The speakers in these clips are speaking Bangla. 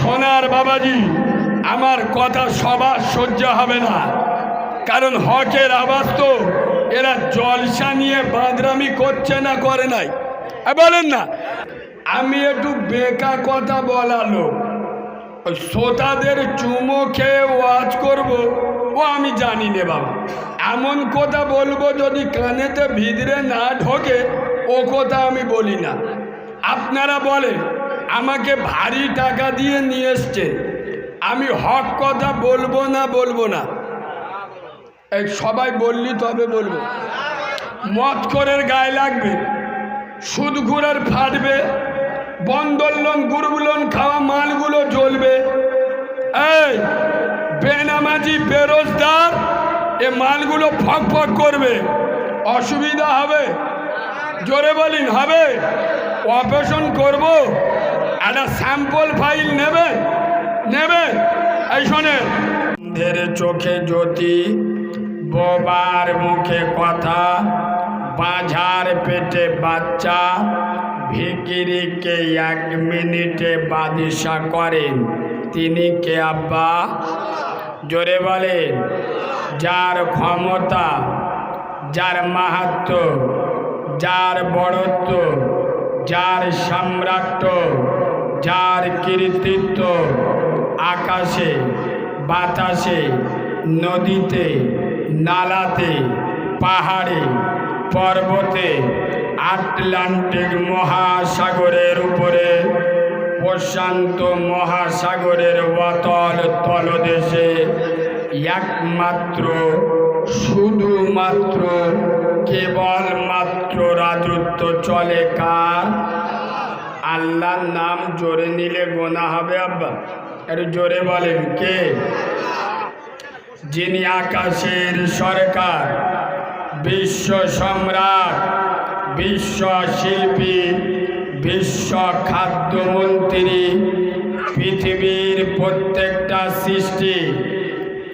সোনার বাবাজি, আমার কথা সবার সহ্য হবে না, কারণ হকের আওয়াজ তো এরা জলসা নিয়ে বাঁদরামি করছে না, করে নাই, বলেন না। আমি একটু বেকা কথা বলালো, ওই শ্রোতাদের চুমো খেয়ে ওয়াজ করবো ও আমি জানি নে বাবা। এমন কথা বলবো যদি কানেতে ভিতরে না ঢোকে ও কথা আমি বলি না। আপনারা বলেন আমাকে ভারী টাকা দিয়ে নিয়ে এসছেন, আমি হক কথা বলবো না বলবো না? এই সবাই বললি তবে বলবো। মদখোরের গায়ে লাগবে, সুদখোরের ফাটবে, বন্ধন লোন গ্রুপ লোন খাওয়া মালগুলো জ্বলবে। এই বেনামাজি বেরোজগার এ মালগুলো ফক ফক করবে, অসুবিধা হবে? জোরে বলিন হবে? অপারেশন করব, একটা স্যাম্পল ফাইল নেবে নেবে। এই শোনেন, দের চোখে জ্যোতি, বোবার মুখে কথা, বাঁঝার পেটে বাচ্চা, ভিখিরিকে 1 মিনিটে বাদিশা করেন, তিনি কে আব্বা? জোরে বলেন। যার ক্ষমতা, যার মাহাত্ম্য, যার বড়ত্ব, যার সম্রাট্য, যার কৃতিত্ব আকাশে, বাতাসে, নদীতে, নালাতে, পাহাড়ে, পর্বতে, আটলান্টিক মহাসাগরের উপরে, প্রশান্ত মহাসাগরের অতল তলদেশে একমাত্র, শুধুমাত্র, কেবলমাত্র রাজত্ব চলে কার? আল্লাহর নাম জোরে নিলে গোনা হবে আব্বা? একটু জোরে বলেন কে? যিনি আকাশের সরকার, বিশ্ব সম্রাট, বিশ্ব শিল্পী, বিশ্ব খাদ্যমন্ত্রী, পৃথিবীর প্রত্যেকটা সৃষ্টি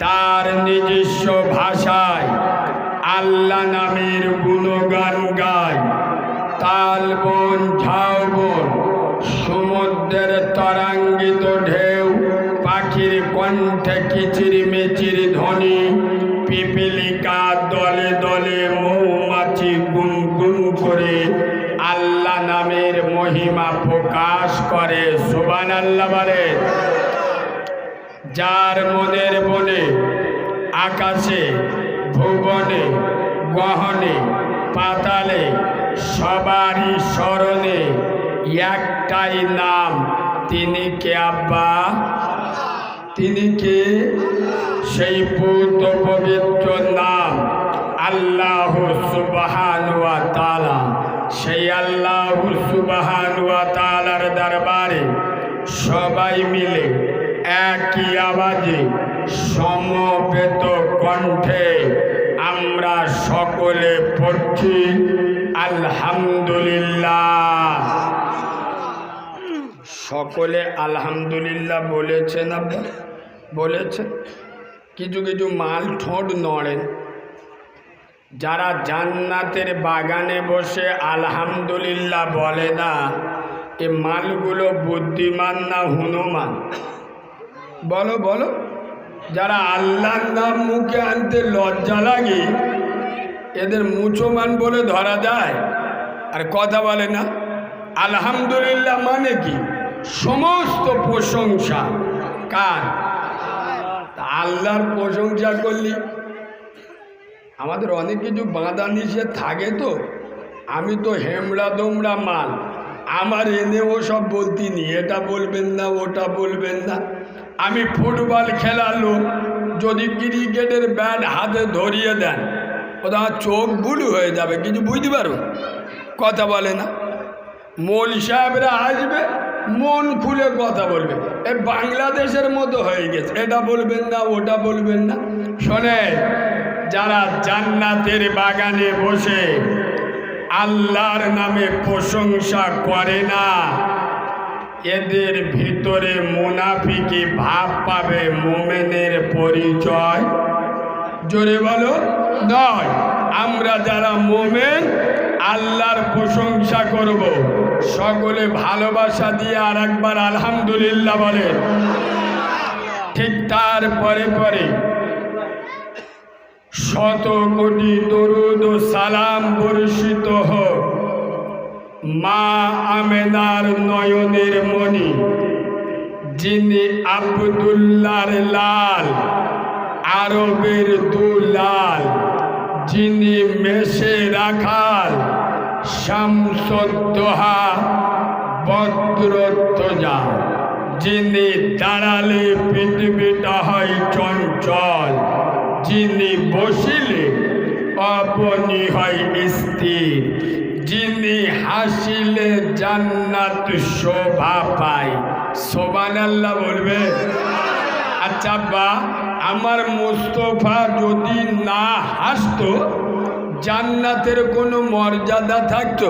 তার নিজস্ব ভাষায় আল্লাহ নামের গুণগান গায়। তালবন, ঝাউবন, সমুদ্রের তরাঙ্গিত ঢেউ, পাখির কণ্ঠে কিচিরমিচির ধ্বনি, পিপিলিকা দলে দলে, মৌমাছি গুনগুন করে আল্লাহ নামের মহিমা প্রকাশ করে। সুবহানাল্লাহ বলে। যার মনের বনে, আকাশে, ভুবনে, গহনে, পাতালে, সবারই স্মরণে একটাই নাম, তিনি কে আব্বা? তিনি কে? সেই পূত পবিত্র নাম আল্লাহ সুবহানাহু ওয়া তাআলা। সেই আল্লাহ সুবহানাহু ওয়া তাআলার দরবারে সবাই মিলে একই আওয়াজে, সমবেত কণ্ঠে আমরা সকলে পড়ছি আলহামদুলিল্লাহ। সকলে আলহামদুলিল্লাহ বলেছেন আব্বা? বলেছেন। কিছু কিছু মাল ঠোঁট নড়েন। যারা জান্নাতের বাগানে বসে আলহামদুলিল্লাহ বলে না, এ মালগুলো বুদ্ধিমান না হনুমান? বলো বলো। যারা আল্লাহর নাম মুখে আনতে লজ্জা লাগে, এদের মুসলমান বলে ধরা যায় আর কথা বলে না। আলহামদুলিল্লাহ মানে কি? সমস্ত প্রশংসা কার? আল্লাহর প্রশংসা করলি। আমাদের অনেক কিছু বাঁধা নিষেধ থাকে, তো আমি তো হেমড়া দোমড়া মাল, আমার এনে ও সব বলতিনি, এটা বলবেন না, ওটা বলবেন না। আমি ফুটবল খেলার লোক, যদি ক্রিকেটের ব্যাট হাতে ধরিয়ে দেন, ওটা আমার চোখ বুলু হয়ে যাবে, কিছু বুঝতে পারো? কথা বলে না। মৌল সাহেবরা আসবে, মন খুলে কথা বলবে। এ বাংলাদেশের মতো হয়ে গেছে, এটা বলবেন না, ওটা বলবেন না। শোনে, যারা জান্নাতের বাগানে বসে আল্লাহর নামে প্রশংসা করে না, এদের ভিতরে মুনাফিকি ভাব পাবে, মুমিনের পরিচয় জোরে বলো নয়। আমরা যারা মোমেন আল্লাহর প্রশংসা করব। সকলে ভালোবাসা দিয়ে আর একবার আলহামদুলিল্লাহ বলে। ঠিক তার পরে পরে শত কোটি দরুদ ও সালাম বর্ষিত হোক মা আমেনার নয়নের মণি, যিনি আব্দুল্লাহর লাল, আরবের দুলাল, যিনি মেষে রাখাল, শামসুদ্দোহা বদ্রত্বজা, যিনি দাঁড়ালে পৃথিবীটা হয় চঞ্চল, যিনি বসিলে অবনী হয় স্থির, যিনি হাসিলে জান্নাত শোভা পায়। সুবহানাল্লাহ বলবে। আচ্ছা বা আমার মুস্তফা যদি না হাসতো জান্নাতের কোনো মর্যাদা থাকতো?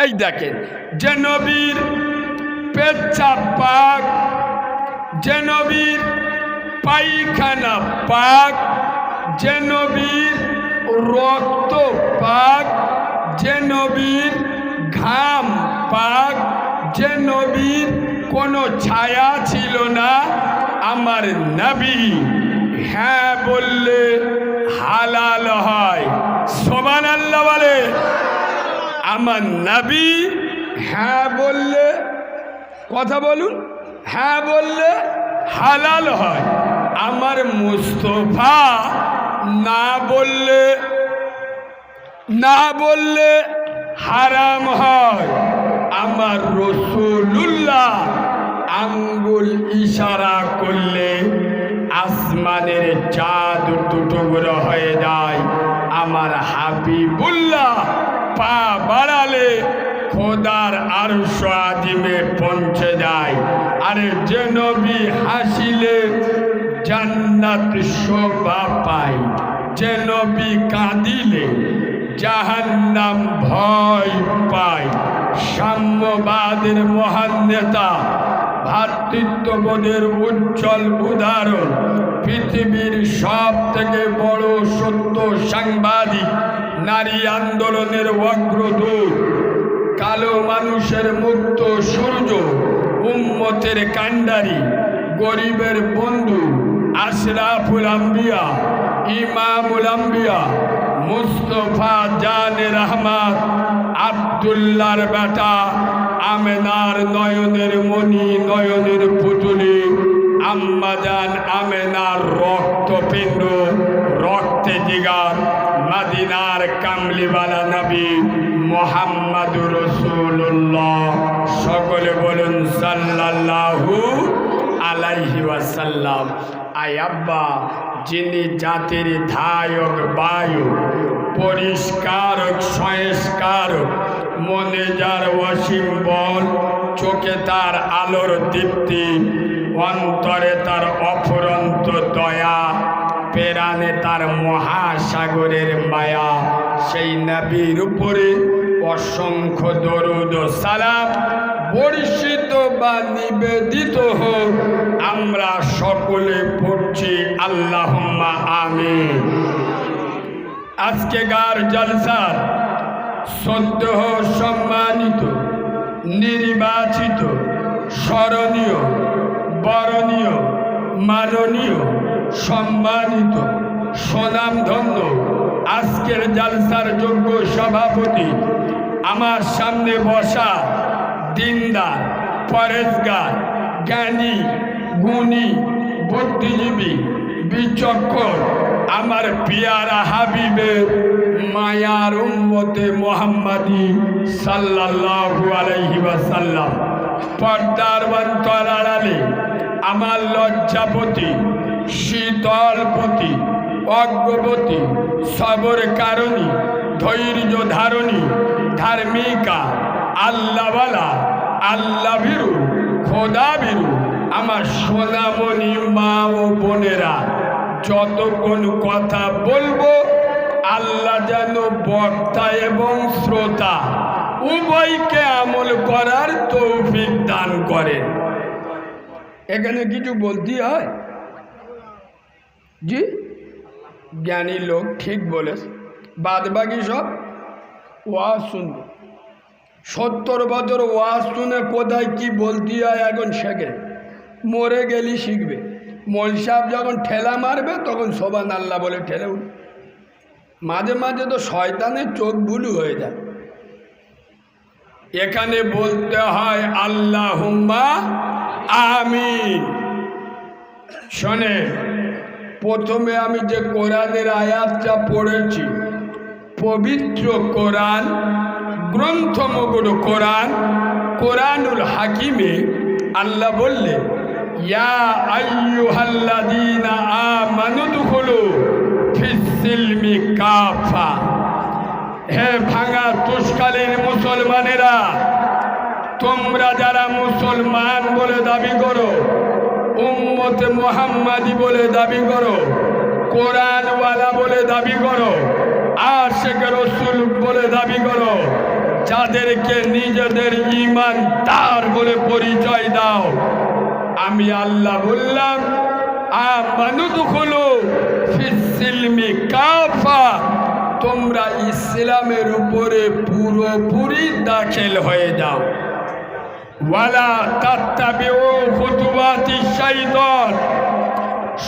এই দেখেন, যে নবীর পেচ্ছাপ পাক, যে নবীর পায়খানা পাক, যে নবীর রক্ত পাক, যে নবীর ঘাম পাক, যে নবীর কোনো ছায়া ছিল না, আমার নবী হ্যাঁ বললে হালাল হয়। সুবহানাল্লাহ বলে। আমার নবী হ্যাঁ বললে, কথা বলুন, হ্যাঁ বললে হালাল হয়। আমার মুস্তফা না বললে হারাম হয়। আমার রাসূলুল্লাহ আঙ্গুল ইশারা করলে আসমানের চাঁদ টুকরো হয়ে যায়। আমার হাবিবুল্লাহ পা বাড়ালে খোদার আরশ আজিমে পৌঁছে যায়। আরে যে নবী হাসিলে জান্নাত শোভা পায়, যে নবী কাঁদিলে জাহান্নাম ভয় পায়। সাম্যবাদের মহান নেতা, ভ্রাতৃত্ববোধের উজ্জ্বল উদাহরণ, পৃথিবীর সব থেকে বড় সত্য সাংবাদিক, নারী আন্দোলনের অগ্রদূত, কালো মানুষের মুক্ত সূর্য, উম্মতের কান্ডারি, গরিবের বন্ধু, আশরাফুল আম্বিয়া, ইমামুল আম্বিয়া, মুস্তফা জানে রহমত, আব্দুল্লাহর বেটা, আমেনার নয়নের মণি, নয়নের পুতুলি, আম্মাজান আমেনার রক্তপিণ্ড, রক্তে জিগার, মদিনার কামলিওয়ালা নবী মুহাম্মাদুর রাসূলুল্লাহ। সকলে বলুন সাল্লাল্লাহু আলাইহি ওয়াসাল্লাম। আয় আব্বা, যিনি জাতির ধায়ক বায়ু, পরিষ্কারক সংস্কারক, মনে যার অসীম বল, চোখে তার আলোর দীপ্তি, অন্তরে তার অফুরন্ত দয়া, প্রাণে তার মহাসাগরের মায়া, সেই নবীর উপরে অসংখ্য দরুদ ও সালাম বর্ষিত বা নিবেদিত হোক। আমরা সকলে পড়ছি আল্লাহুম্মা আমিন। আজকে গার জলসার সদ্য সম্মানিত, নির্বাচিত, স্মরণীয়, বরণীয়, মাননীয়, সম্মানিত, স্বনামধন্য আজকের জলসার যোগ্য সভাপতি, আমার সামনে বসা দিনদার, পরেজগার, জ্ঞানী, গুণী, বুদ্ধিজীবী, বিচক্ষণ, আমার পিয়ারা হাবিবের মায়ার উম্মতে মুহাম্মাদি সাল্লাল্লাহু আলাইহি ওয়াসাল্লাম, পর্দার অন্তর আড়ালে আমার লজ্জাপতি, শীতলপতি, অজ্ঞপতি, সবর কারণী, ধৈর্য ধারণী, ধার্মিকা, আল্লাহওয়ালা, আল্লাহ ভীরু, খোদা ভীরু, আমার সোনামণি মা ও বোনেরা, যতক্ষণ কথা বলবো আল্লাহ যেন বক্তা এবং শ্রোতা উভয়কে আমল করার তৌফিক দান করেন। এখানে কিছু বলতে হয়? জি, জ্ঞানী লোক ঠিক বলেছে। বাদ বাকি সব ওয়াজ শুনবে। 70 বছর ওয়াজ শুনে কোথায় কি বলতে হয় এখন শেখে, মরে গেলি শিখবে। মৌল সাহেব যখন ঠেলা মারবে তখন সোবান আল্লাহ বলে ঠেলে উঠবে। মাঝে মাঝে তো শয়তানের চোখ ভুলু হয়ে যায়। এখানে বলতে হয় আল্লাহুম্মা আমিন। শোনে, প্রথমে আমি যে কোরআনের আয়াতটা পড়েছি, পবিত্র কোরআন, গ্রন্থমগ্ন কোরআন, কোরআনুল হাকিমে আল্লাহ বললেন ইয়া আইয়ুহাল্লাযীনা আমানু দুখুলু ফিস-সিলমি কাফা। হে ভাঙা তুষ্কালীন মুসলমানেরা, তোমরা যারা মুসলমান বলে দাবি করো, উম্মতে মুহাম্মাদি বলে দাবি করো, কোরআনওয়ালা বলে দাবি করো, আশিক রাসূল বলে দাবি করো, যাদেরকে নিজেদের ঈমানদার বলে পরিচয় দাও, আমি আল্লাহ বললাম আমানু দুখুলু ফিস-সিলমি কাফা, তোমরা ইসলামের উপরে পুরোপুরি দাখিল হয়ে যাও। ওয়ালা তাত্তাবিউ খুতুওয়াতিশ শাইতান,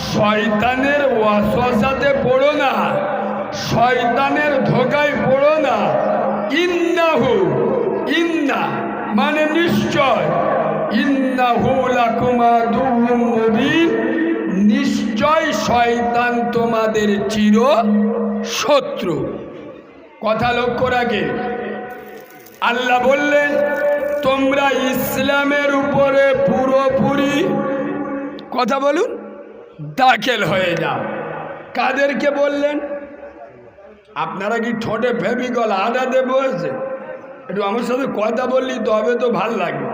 শয়তানের ওয়াসওয়াসাতে পড়ো না, শয়তানের ধোকায় পড়ো না। ইন্নাহু, ইন্না মানে নিশ্চয়, ইন্নাহু লাকুম আদুউম মুবিন, নিশ্চয় শয়তান তোমাদের চির শত্রু। কথা লক্ষ্য রাখে। আল্লাহ বললেন তোমরা ইসলামের উপরে পুরোপুরি, কথা বলুন, দাখিল হয়ে যাও। কাদেরকে বললেন? আপনারা কি ঠোঁটে ফেভিকল আদা দেব হয়েছে? একটু আমার সাথে কথা বললি তবে তো ভাল লাগবে।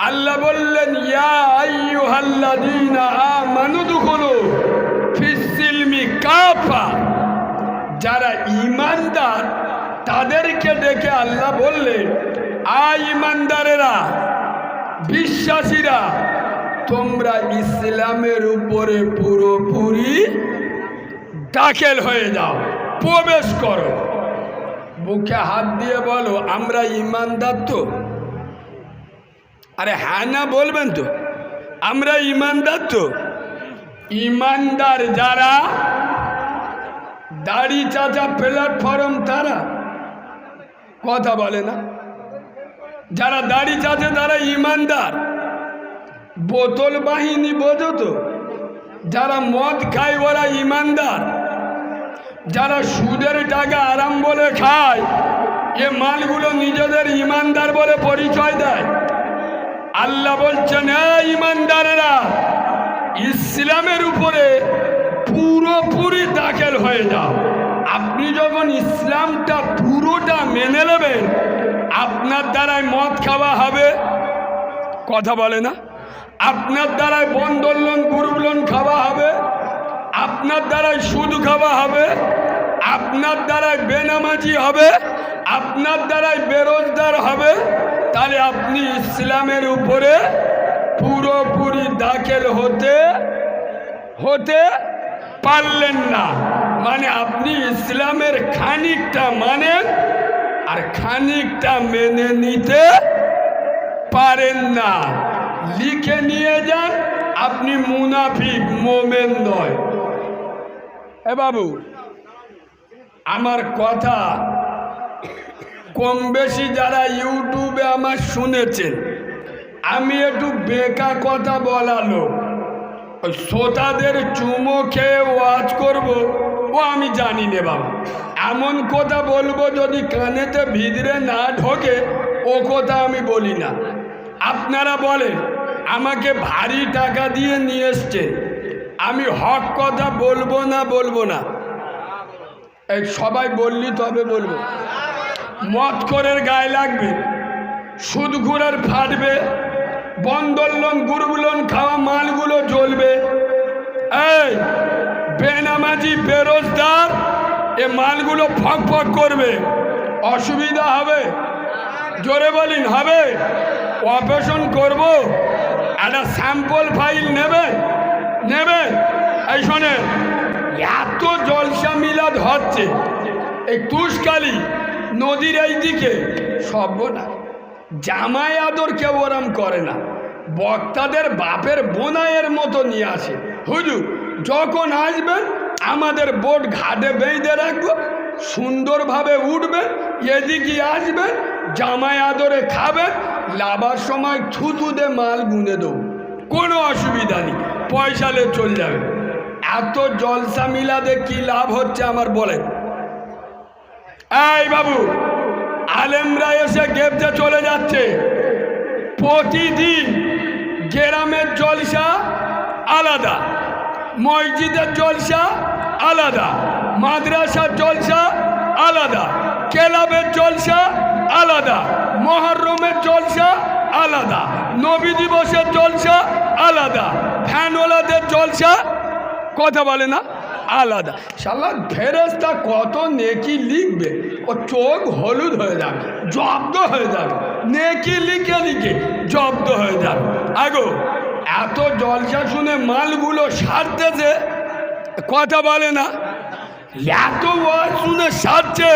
আল্লাহ বললেন ইয়া আইয়ুহাল্লাযীনা আমানু দুখুলু ফিস-সিলমি কাফা, যারা ঈমানদার তাদেরকে ডেকে আল্লাহ বললেন ঈমানদারেরা, বিশ্বাসীরা, তোমরা ইসলামের উপরে পুরোপুরি দাখিল হয়ে যাও, প্রবেশ করো। বুকে হাত দিয়ে বলো আমরা ঈমানদার তো? আরে হ্যাঁ না বলবেন তো? আমরা ঈমানদার তো? ঈমানদার যারা, দাড়ি চাচা প্ল্যাটফর্ম তারা, কথা বলে না। যারা দাড়ি চাচে তারা ঈমানদার। বোতল বাহিনী বোঝো তো? যারা মদ খায় ওরা ঈমানদার। যারা সুদের টাকা আরাম বলে খায়, এ মালগুলো নিজেদের ঈমানদার বলে পরিচয় দেয়। আল্লাহ বলছেন ঈমানদারেরা, ইসলামের উপরে পুরোপুরি দাখিল হয়ে যাও। আপনি যখন ইসলামটা পুরোটা মেনে নেবেন, আপনার দ্বারাই মদ খাওয়া হবে, কথা বলে না। আপনার দ্বারাই বন্ধন লোন, গ্রুপ লোন খাওয়া হবে, আপনার দ্বারাই সুদ খাওয়া হবে, আপনার দ্বারাই বেনামাজি হবে, আপনার দ্বারাই বেরোজগার হবে। তাহলে আপনি ইসলামের উপরে পুরোপুরি দাখিল হতে পারলেন না। মানে আপনি ইসলামের খানিকটা মানেন আর খানিকটা মেনে নিতে পারেন না। লিখে নিয়ে যান, আপনি মুনাফিক, মোমেন নয়। এ বাবু, আমার কথা কম বেশি যারা ইউটিউবে আমার শুনেছেন, আমি একটু বেকা কথা বলালো, ওই শ্রোতাদের চুমো খেয়ে ওয়াজ করব ও আমি জানি নে বাবা। এমন কথা বলবো যদি কানেতে ভিতরে না ঢোকে, ও কথা আমি বলি না। আপনারা বলেন আমাকে ভারী টাকা দিয়ে নিয়ে এসছেন, আমি হক কথা বলবো না? এই সবাই বললি তবে বলবো। মদখোরের গায়ে লাগবে, সুদখোরের ফাটবে, বন্ধন লোন, গ্রুপ লোন খাওয়া মালগুলো জ্বলবে। এই বেনামাজি, বেরোজগার, এ মালগুলো ফক ফক করবে, অসুবিধা হবে। জোরে বলিন হবে? অপারেশন করব, একটা স্যাম্পল ফাইল নেবেন? এই শোনেন, এত জলসা মিলাদ হচ্ছে এই তুষকালী নদীর এই দিকে, সব না জামাই আদর কেউ ওরম করে না, বক্তাদের বাপের বোনাইয়ের মতো নিয়ে আসে। হুজুর যখন আসবেন আমাদের বোট ঘাটে বেঁধে রাখবো, সুন্দরভাবে উঠবেন, এদিকে আসবেন, জামাই আদরে খাবেন, লাবার সময় থুতু দে মাল গুনে দেবো, কোনো অসুবিধা নেই, পয়সালে চলে যাবে। এত জলসা মিলাদে কি লাভ হচ্ছে আমার বলেন? এই বাবু, আলেমরা এসে গেপতে চলে যাচ্ছে, প্রতিদিন গ্রামের জলসা আলাদা, মসজিদের জলসা আলাদা, মাদ্রাসার জলসা আলাদা, ক্লাবের জলসা আলাদা, মহরমের জলসা আলাদা, নবী দিবসের জলসা আলাদা, ফ্যানওয়ালাদের জলসা কথা বলে না আলাদা। শালা ফেরেশতা কত নেকি লিখবে, ও চোখ হলুদ হয়ে যাবে, জব্দ হয়ে যাবে, নেকি লিখে লিখে জব্দ হয়ে যাবে। আগো এত জলসা শুনে মালগুলো সারতেছে, কথা বলে না, এত ওয়াজ শুনে সারছে।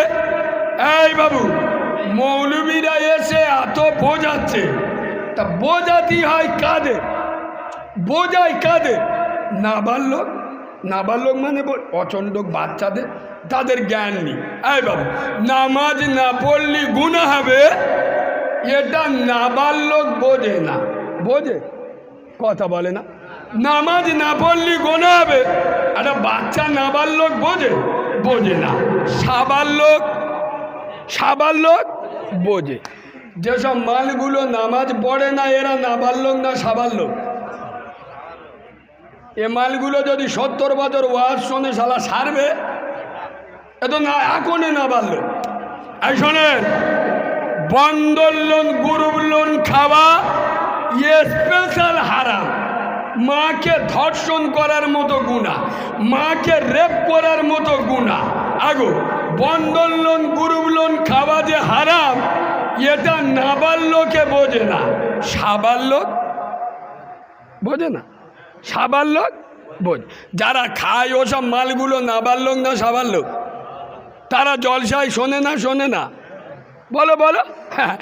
এই বাবু, মৌলবীরা এসে এত বোঝাচ্ছে, তা বোঝাতেই হয় কাদের? বোঝায় কাদের? নাবালক, নাবালক মানে অচণ্ডক বাচ্চাদের, তাদের জ্ঞান নেই। এই বাবু, নামাজ না পড়লি গুনাহ হবে, এটা নাবালক বোঝে না। বোঝে? কথা বলে না। নামাজ না পড়লি গুনাহ হবে, একটা বাচ্চা নাবালক বোঝে? বোঝে না। সাবালক, সাবালক বোঝে। যেসব মালগুলো নামাজ পড়ে না এরা নাবালক না সাবালক? এ মালগুলো যদি 70 বছর ওয়াজ শোনে শালা সারবে? এ তো না, এখনই নাবালক। এই শোনেন, বন্ধন লোন, গ্রুপ লোন খাওয়া স্পেশাল হারাম। মাকে ধর্ষণ করার মতো গুনাহ, মাকে রেপ করার মতো গুনাহ। আগো বন্ধন লোন, গ্রুপ লোন খাওয়া যে হারাম, এটা নাবালকে বোঝে না, সাবালক বোঝে না, সাবালক বোঝে। যারা খায় ওসব মালগুলো নাবালক না সাবালক? তারা জলসায় শোনে না? শোনে না? বলো বলো। হ্যাঁ,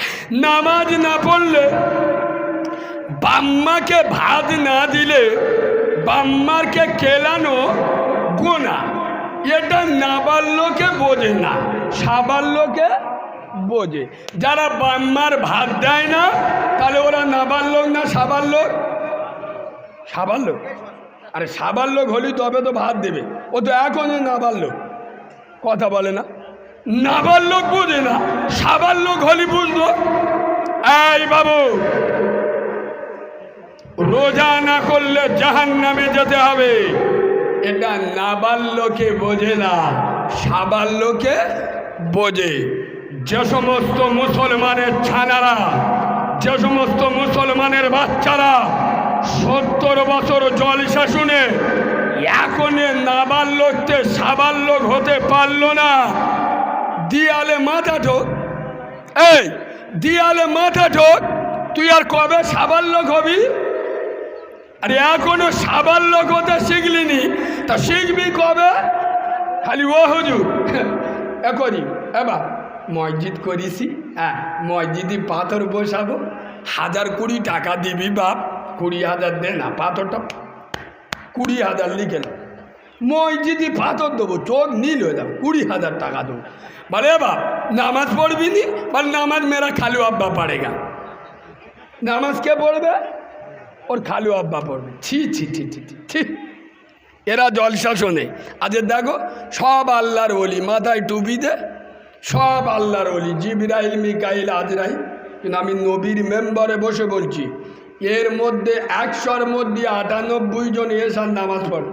নামাজ না পড়লে, বাম্মাকে ভাত না দিলে বাম্মারকে কেলানো গুনাহ, এটা নাবালকে বোঝে না, সাবালকে বোঝে। যারা বাম্মার ভাত দেয় না, তাহলে ওরা নাবালক না সাবালক? সাবালক। আরে সাবালক হলি তবে তো ভাত দেবে, ও তো এখনই নাবালক, কথা বলে না। নাবালক বোঝে না, সাবালক হলি বুঝলো। এই বাবু, রোজা না করলে জাহান্নামে যেতে হবে, এটা নাবালকে বোঝে না, সাবালকে বোঝে। যে সমস্ত মুসলমানের ছানারা, যে সমস্ত মুসলমানের বাচ্চারা 70 বছর জলসা শুনে এখনে নাবালককে সাবালক হতে পারলো না, দিয়ালে মাথা ঠোক। এই দিয়ালে মাথা ঠোক, তুই আর কবে সাবালক হবি? আরে এখনো সাবালক হতে শিখলিনি, তা শিখবি কবে? খালি ও হুজুর করি, এবার মসজিদ করিসি, হ্যাঁ মসজিদে পাথর বসাবো, 1020 টাকা দিবি বাপ, 20,000 দে না, পাথরটা 20,000 লিখে না, মসজিদে পাথর দেবো, চোখ নীল হয়ে যাবে, 20,000 টাকা দেবো। বলে বাপ নামাজ পড়বি নি? বল নামাজ মেরা খালু আব্বা পড়েগা। নামাজ কে পড়বে? ওর খালু আব্বা পড়বে। ছি ছি ছি ছি ছি ছি, এরা জলসা শোনে। আজ দেখো সব আল্লাহর ওলি, মাথায় টুপি দে, সব আল্লাহর ওলি, জিবরাইল, মিকাইল, আজরাইল। কিন্তু আমি নবীর মেম্বারে বসে বলছি, এর মধ্যে 100-র মধ্যে 98 জন এসার নামাজ পড়ে।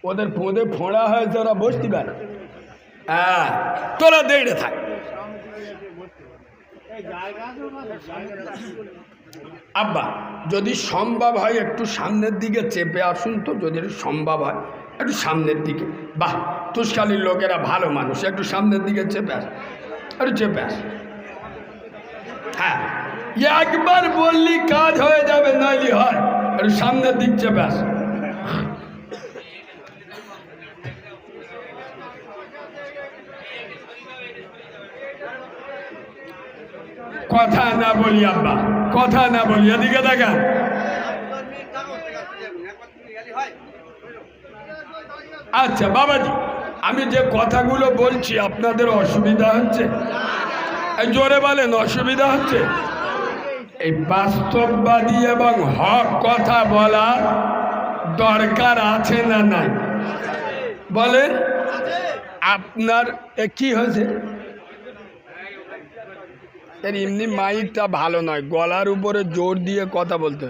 ওদের পোঁদে ফোঁড়া হয়েছে, ওরা বসতে পারে। হ্যাঁ, তোরা দেড়ে থাক। আব্বা যদি সম্ভব হয় একটু সামনের দিকে চেপে আসুন তো, যদি সম্ভব হয় একটু সামনের দিকে। বাহ, তুষকালীর লোকেরা ভালো মানুষ, একটু সামনের দিকে চেপে আস, একটু চেপে আস। হ্যাঁ, একবার বললি কাজ হয়ে যাবে, নইলে হয়। একটু সামনে দিচ্ছে ব্যাস। কথা না বলি আব্বা, কথা না বলি, এদিকে দেখা। আচ্ছা বাবাজি, আমি যে কথাগুলো বলছি আপনাদের অসুবিধা হচ্ছে? জোরে বলেন, অসুবিধা হচ্ছে? এই বাস্তববাদী এবং হক কথা বলার দরকার আছে না নাই বলেন? আপনার কি হয়েছে? এর এমনি মাইকটা ভালো নয়, গলার উপরে জোর দিয়ে কথা বলতে।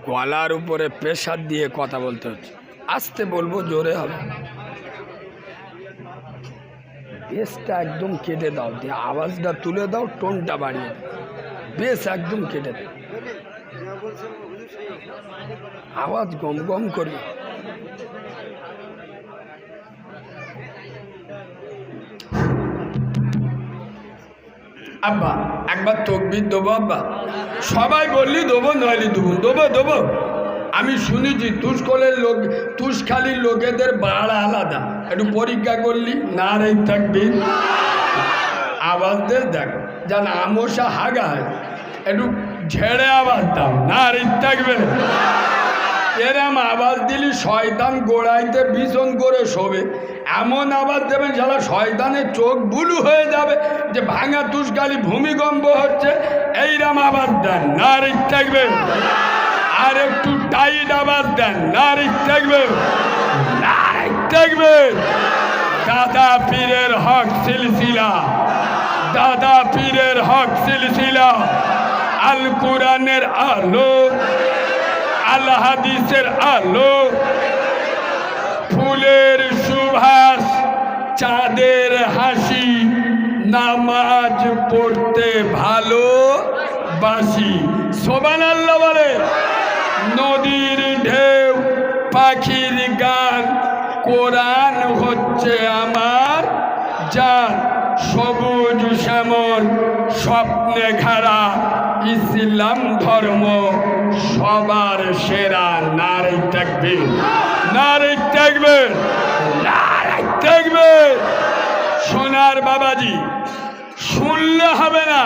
গলার উপরে প্রেসার দিয়ে কথা বলতে হচ্ছে। আস্তে বলবো, জোরে হবে? বেসটা একদম কেটে দাও, দিয়ে আওয়াজটা তুলে দাও, টোনটা বাড়িয়ে দাও, বেস একদম কেটে দাও, আওয়াজ গম গম করবে। আব্বা একবার তকবির দেবো? আব্বা সবাই বললি দেবো, নইলে দেবো, দেবো দেবো। আমি শুনেছি তুষকলের লোক, তুষখালির লোকেদের বাড়া আলাদা, একটু পরীক্ষা করলি না রে থাকবি। আওয়াজ দে, দেখ যেন আমসা হাগায়, একটু ঝেড়ে আওয়াজ দাও, না রে থাকবে। এরম আওয়াজ দিলি শয়তান গোড়াইতে ভীষণ করে শোবে, এমন আওয়াজ দেবেন সারা শয়তানের চোখ বুলু হয়ে যাবে যে ভাঙা তুষকালি ভূমিকম্প হচ্ছে, এইরকম আওয়াজ দেন, না রে থাকবে। আর একটু টাইট আওয়াজ দেন, না রে থাকবে, না রে থাকবে। দাদা পীরের হক সিলসিলা, দাদা পীরের হক সিলসিলা, আল কোরআনের আলো, আল হাদিসের আলো, ফুলের সুবাস, চাঁদের হাসি, নামাজ পড়তে ভালোবাসি। সুবহানাল্লাহ বলে। নদীর ঢেউ, পাখির গান, কোরআন হচ্ছে আমার জান, সবুজ শ্যামল স্বপ্নে ঘেরা ইসলাম ধর্ম সবার সেরা। নারে তাকবীর, নারে তাকবীর, নারে তাকবীর। সোনার বাবাজি, শুনলে হবে না,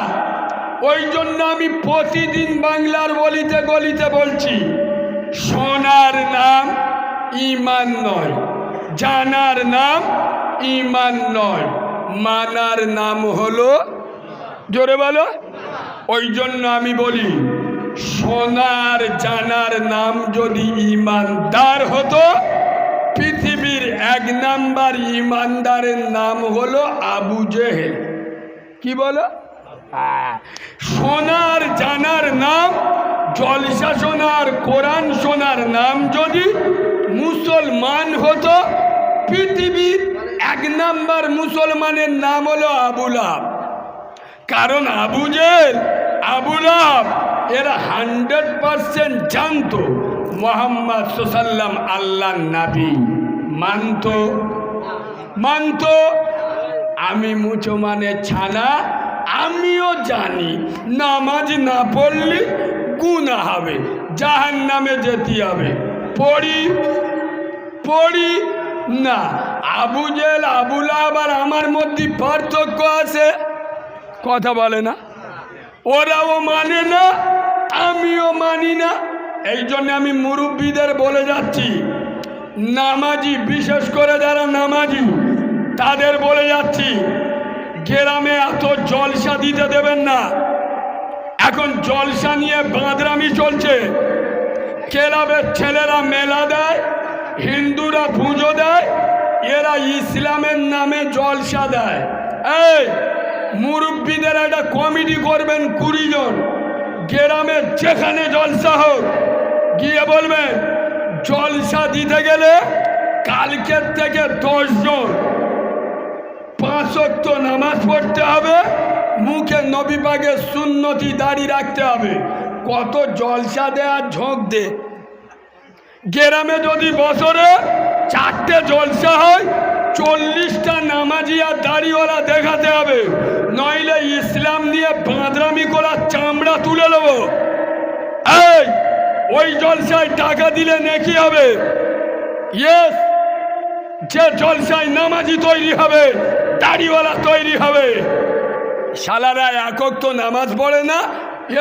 ওই জন্য আমি প্রতিদিন বাংলার গলিতে গলিতে বলছি, সোনার নাম ঈমান নয়, জানার নাম ঈমান নয়, মানার নাম হলো, জোরে বলো। ওই জন্য আমি বলি, সোনার জানার নাম যদি ঈমানদার হতো, পৃথিবীর 1 নাম্বার ঈমানদারের নাম হলো আবু জেহেল। কি বলো? সোনার জানার নাম, জলসা সোনার, কোরআন সোনার নাম যদি মুসলমান হতো, পৃথিবীর 1 নাম্বার মুসলমানের নাম হলো আবু লাহাব। কারণ আবু জেহেল, আবু লাহাব এরা 100% জানতো মুহাম্মদ সাল্লাল্লাহু আলাইহি আল্লাহর নবী, মানতো, মানতো। আমি মুসলমানের ছানা, আমিও জানি নামাজ না পড়লে গুনাহ হবে, জাহান্নামে যেতে হবে, পড়ি পড়ি না। আবু জেহেল, আবু লাহাব আর আমার মধ্যে পার্থক্য আছে, কথা বলে না। ওরাও মানে না, আমিও মানি না। এই জন্য আমি মুরব্বীদের বলে যাচ্ছি, নামাজি, বিশেষ করে যারা নামাজি তাদের বলে যাচ্ছি, গ্রামে এত জলসা দিতে দেবেন না। এখন জলসা নিয়ে বাঁদরামি চলছে, ক্লাবের ছেলেরা মেলা দেয়, হিন্দুরা পুজো দেয়, এরা ইসলামের নামে জলসা দেয়। এই মুরব্বীদের একটা কমিটি করবেন, 20 জন, গ্রামে যেখানে জলসা হোক গিয়ে বলবেন, জলসা দিতে গেলে কালকের থেকে 10 জন 5 ওয়াক্ত নামাজ পড়তে হবে, মুখে নবী পাকের সুন্নতি দাড়ি রাখতে হবে, কত জলসা দে আর ঝোঁক দে। গ্রামে যদি বছরে 4টে জলসা হয়, 40টা নামাজি আর দাড়িওয়ালা দেখাতে হবে, নইলে ইসলাম নিয়ে বাঁদরামি করার চামড়া তুলে নেব। এই ওই জলসায় টাকা দিলে নেকি হবে। ইয়েস, যে জলসায় নামাজি তৈরি হবে, দাড়িওয়ালা তৈরি হবে। শালারা একক তো নামাজ পড়ে না,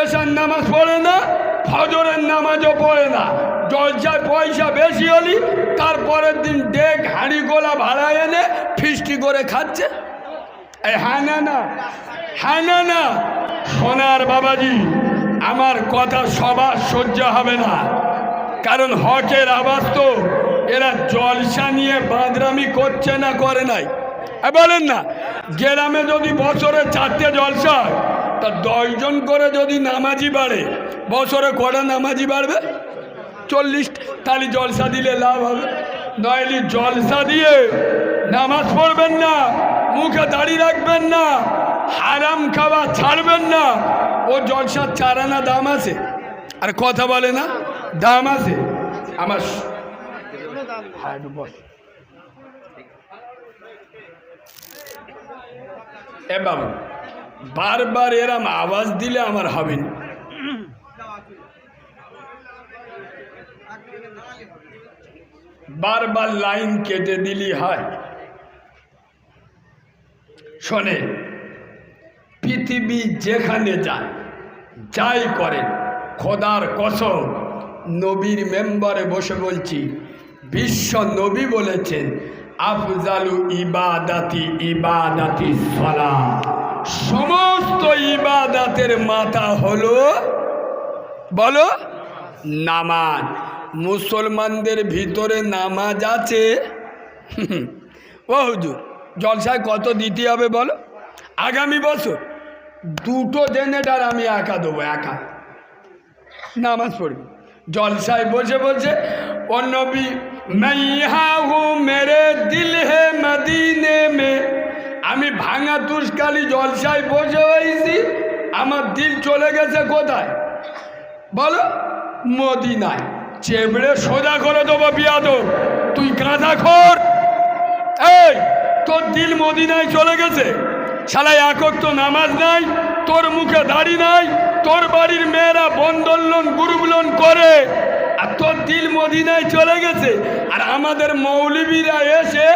এশার নামাজ পড়ে না, ফজরের নামাজও পড়ে না। জলসায় পয়সা বেশি হলি তারপরের দিন ডেক হাঁড়ি গোলা ভাড়া এনে ফিস্টি করে খাচ্ছে। এই হ্যাঁ না না, হ্যাঁ না না। সোনার বাবাজি, আমার কথা সবার সহ্য হবে না, কারণ হকের আওয়াজ তো। এরা জলসা নিয়ে বাঁদরামি করছে না, করে নাই? বলেন না, গ্রামে যদি বছরে 4টে জলসা, তা 10 জন করে যদি নামাজি বাড়ে, বছরে কটা নামাজি বাড়বে? 40। তাহলে জলসা দিলে লাভ হবে। নইলে জলসা দিয়ে নামাজ পড়বেন না, মুখে দাড়ি রাখবেন না, হারাম খাওয়া ছাড়বেন না। ও জলসার 4 আনা দাম আছে, আর কথা বলে না দাম আছে। আমার এ বাবু, বারবার এরম আওয়াজ দিলে আমার হবে না। বারবার লাইন কেটে দিলি হয়। শোনে, পৃথিবী যেখানে যায়, যাই করেন, খোদার কসম, নবীর মেম্বারে বসে বলছি, বিশ্ব নবী বলেছেন, আফজালু ইবাদাতি ইবাদাতি সালাত। সমস্ত ইবাদাতের মাথা হলো, বলো, নামাজ। মুসলমানদের ভিতরে নামাজ আছে? ও হুজুর, জলসায় কত দিতে হবে বলো? আগামী বছর 2টো জেনারেটর আমি একা দেবো, একা নামাজ পড়বি। জলসায় বসে বসে ও নবী, मैं यहाँ हूँ मेरे दिल है मदीने में। আমি ভাঙা তুষকালি জলসায় বসে হয়েছি, আমার দিল চলে গেছে কোথায় বলো? মদিনায়। চেবড়ে সোজা করে দেবো বিয়াদব, তুই গাঁজাখোর। এই তোর দিল মদিনায় চলে গেছে, শালা একক তো নামাজ নাই, তোর মুখে দাড়ি নাই, তোর বাড়ির মেয়েরা বন্ধন লোন গ্রুপ লোন করে, আর তোর দিল মদিনায় চলে গেছে। আর আমাদের মৌলবীরা এসে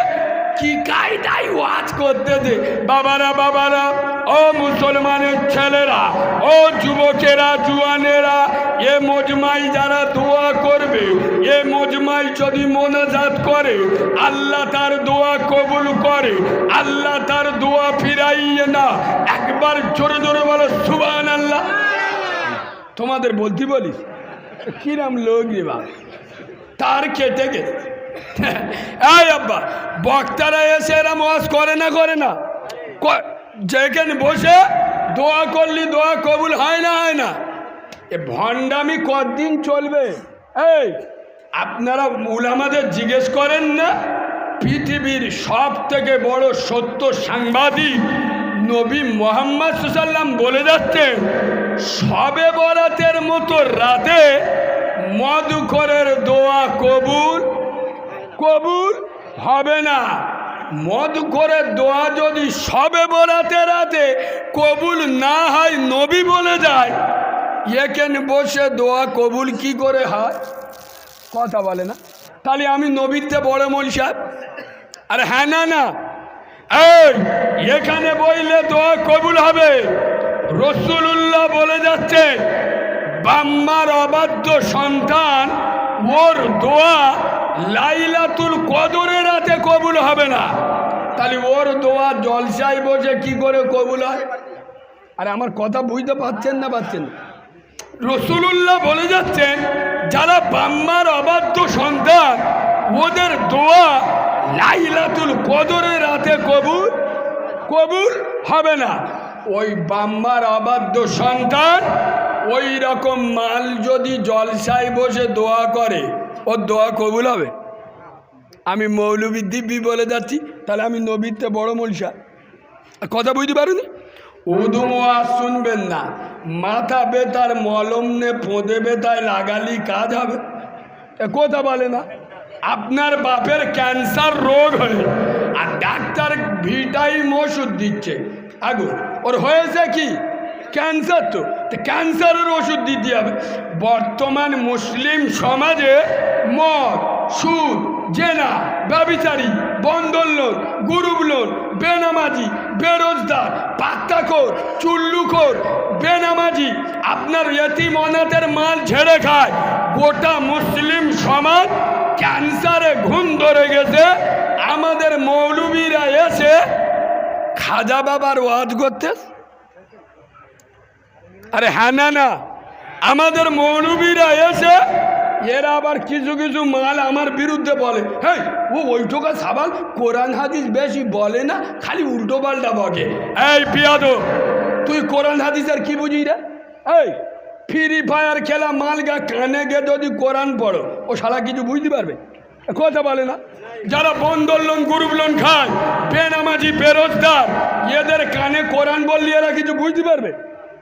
কি কায়দায় ওয়াজ করতেছে। বাবারা বাবারা, ও মুসলমানের ছেলেরা, ও যুবকেরা, জুয়ানেরা, এ মজমাই যারা দোয়া করবে, এ মজমাই যদি মোনাজাত করে, আল্লাহ তার দোয়া কবুল করে, আল্লাহ তার দোয়া ফিরাইয়ে না। একবার জোরে জোরে বলো সুবহানাল্লাহ। তোমাদের বলতে বলিস কিরাম লোক রে বাবা, তার কেটে গেছে। এই আব্বা, বক্তারা এসে এরম ওয়াজ করে না, করে না? যেখানে বসে দোয়া করলি দোয়া কবুল হয় না, হয় না? এ ভণ্ডামি কতদিন চলবে? এই আপনারা উলামাদের জিজ্ঞেস করেন না, পৃথিবীর সব থেকে বড় সত্য সাংবাদিক নবী মুহাম্মদ সাল্লাল্লাহু আলাইহি ওয়াসাল্লাম বলে যাচ্ছেন, শবে বরাতের মতো রাতে মদখোরের দোয়া কবুল হবে না। মদখোরের দোয়া যদি শবে বরাতের রাতে কবুল না হয়, নবী বলে যায়, এখানে বসে দোয়া কবুল কি করে হয়? কথা বলে না। তাহলে আমি নবীতে বড় মৌলভী সাহেব? আরে হ্যাঁ না না, এই এখানে বইলে দোয়া কবুল হবে। রাসূলুল্লাহ বলে যাচ্ছে, বাম্মার অবাধ্য সন্তান, ওর দোয়া লাইলাতুল কদরের রাতে কবুল হবে না। তাহলে ওর দোয়া জলসায় বসে কি করে কবুল হয়? আরে আমার কথা বুঝতে পারছেন না? রাসূলুল্লাহ বলে যাচ্ছেন, যারা বাম্মার অবাধ্য সন্তান, ওদের দোয়া লাইলাতুল কদরের রাতে কবুল হবে না। ওই বাম্মার অবাধ্য সন্তান ওই রকম মাল যদি জলসায় বসে দোয়া করে, ওর দোয়া কবুল হবে? আমি মৌলবী দিব্যি বলে যাচ্ছি, তাহলে আমি নবীতে বড় মৌলভী সাহেব? কথা বুঝতে পারুনি? উর্দু ওয়াজ শুনবেন না, মাথা ব্যথার মলম নে পোঁদে ব্যথায় লাগালি কাজ হবে? এ কথা বলে না। আপনার বাপের ক্যান্সার রোগ হলে আর ডাক্তার ভিটামিন ওষুধ দিচ্ছে, আগু ওর হয়েছে কি ক্যান্সার, তো ক্যান্সারের ওষুধ দিতে হবে। বর্তমান মুসলিম সমাজে মদ, সুদ, জেনা, ব্যভিচারী, বন্ধন লোন, গ্রুপ লোন, বেনামাজি, বেরোজগার, পাত্তাখোর, চুল্লুখোর, বেনামাজি, আপনার ইয়েতিম অনাথের মাল ঝেড়ে খায়। গোটা মুসলিম সমাজ ক্যান্সারে ঘুম ধরে গেছে। আমাদের মৌলবীরা এসে খাজা বাবার ওয়াজ করতে, আরে হ্যাঁ না, আমাদের মৌলবীরা এসে এরা আবার কিছু কিছু মাল আমার বিরুদ্ধে বলে, হ্যাঁ ওইটুকা সাবাল কোরআন হাদিস বেশি বলে না, খালি উল্টো পাল্টা বকে। এই পিয়াদো, তুই কোরআন হাদিসের কি বুঝি রে? এই ফ্রি ফায়ার খেলা মালগা কানে গে যদি কোরআন পড়ো, ও শালা কিছু বুঝতে পারবে? কথা বলে না। যারা বন্ধন লোন, গ্রুপ লোন খায়, বেনামাজি, বেরোজগার, এদের কানে কোরআন বললে এরা কিছু বুঝতে পারবে?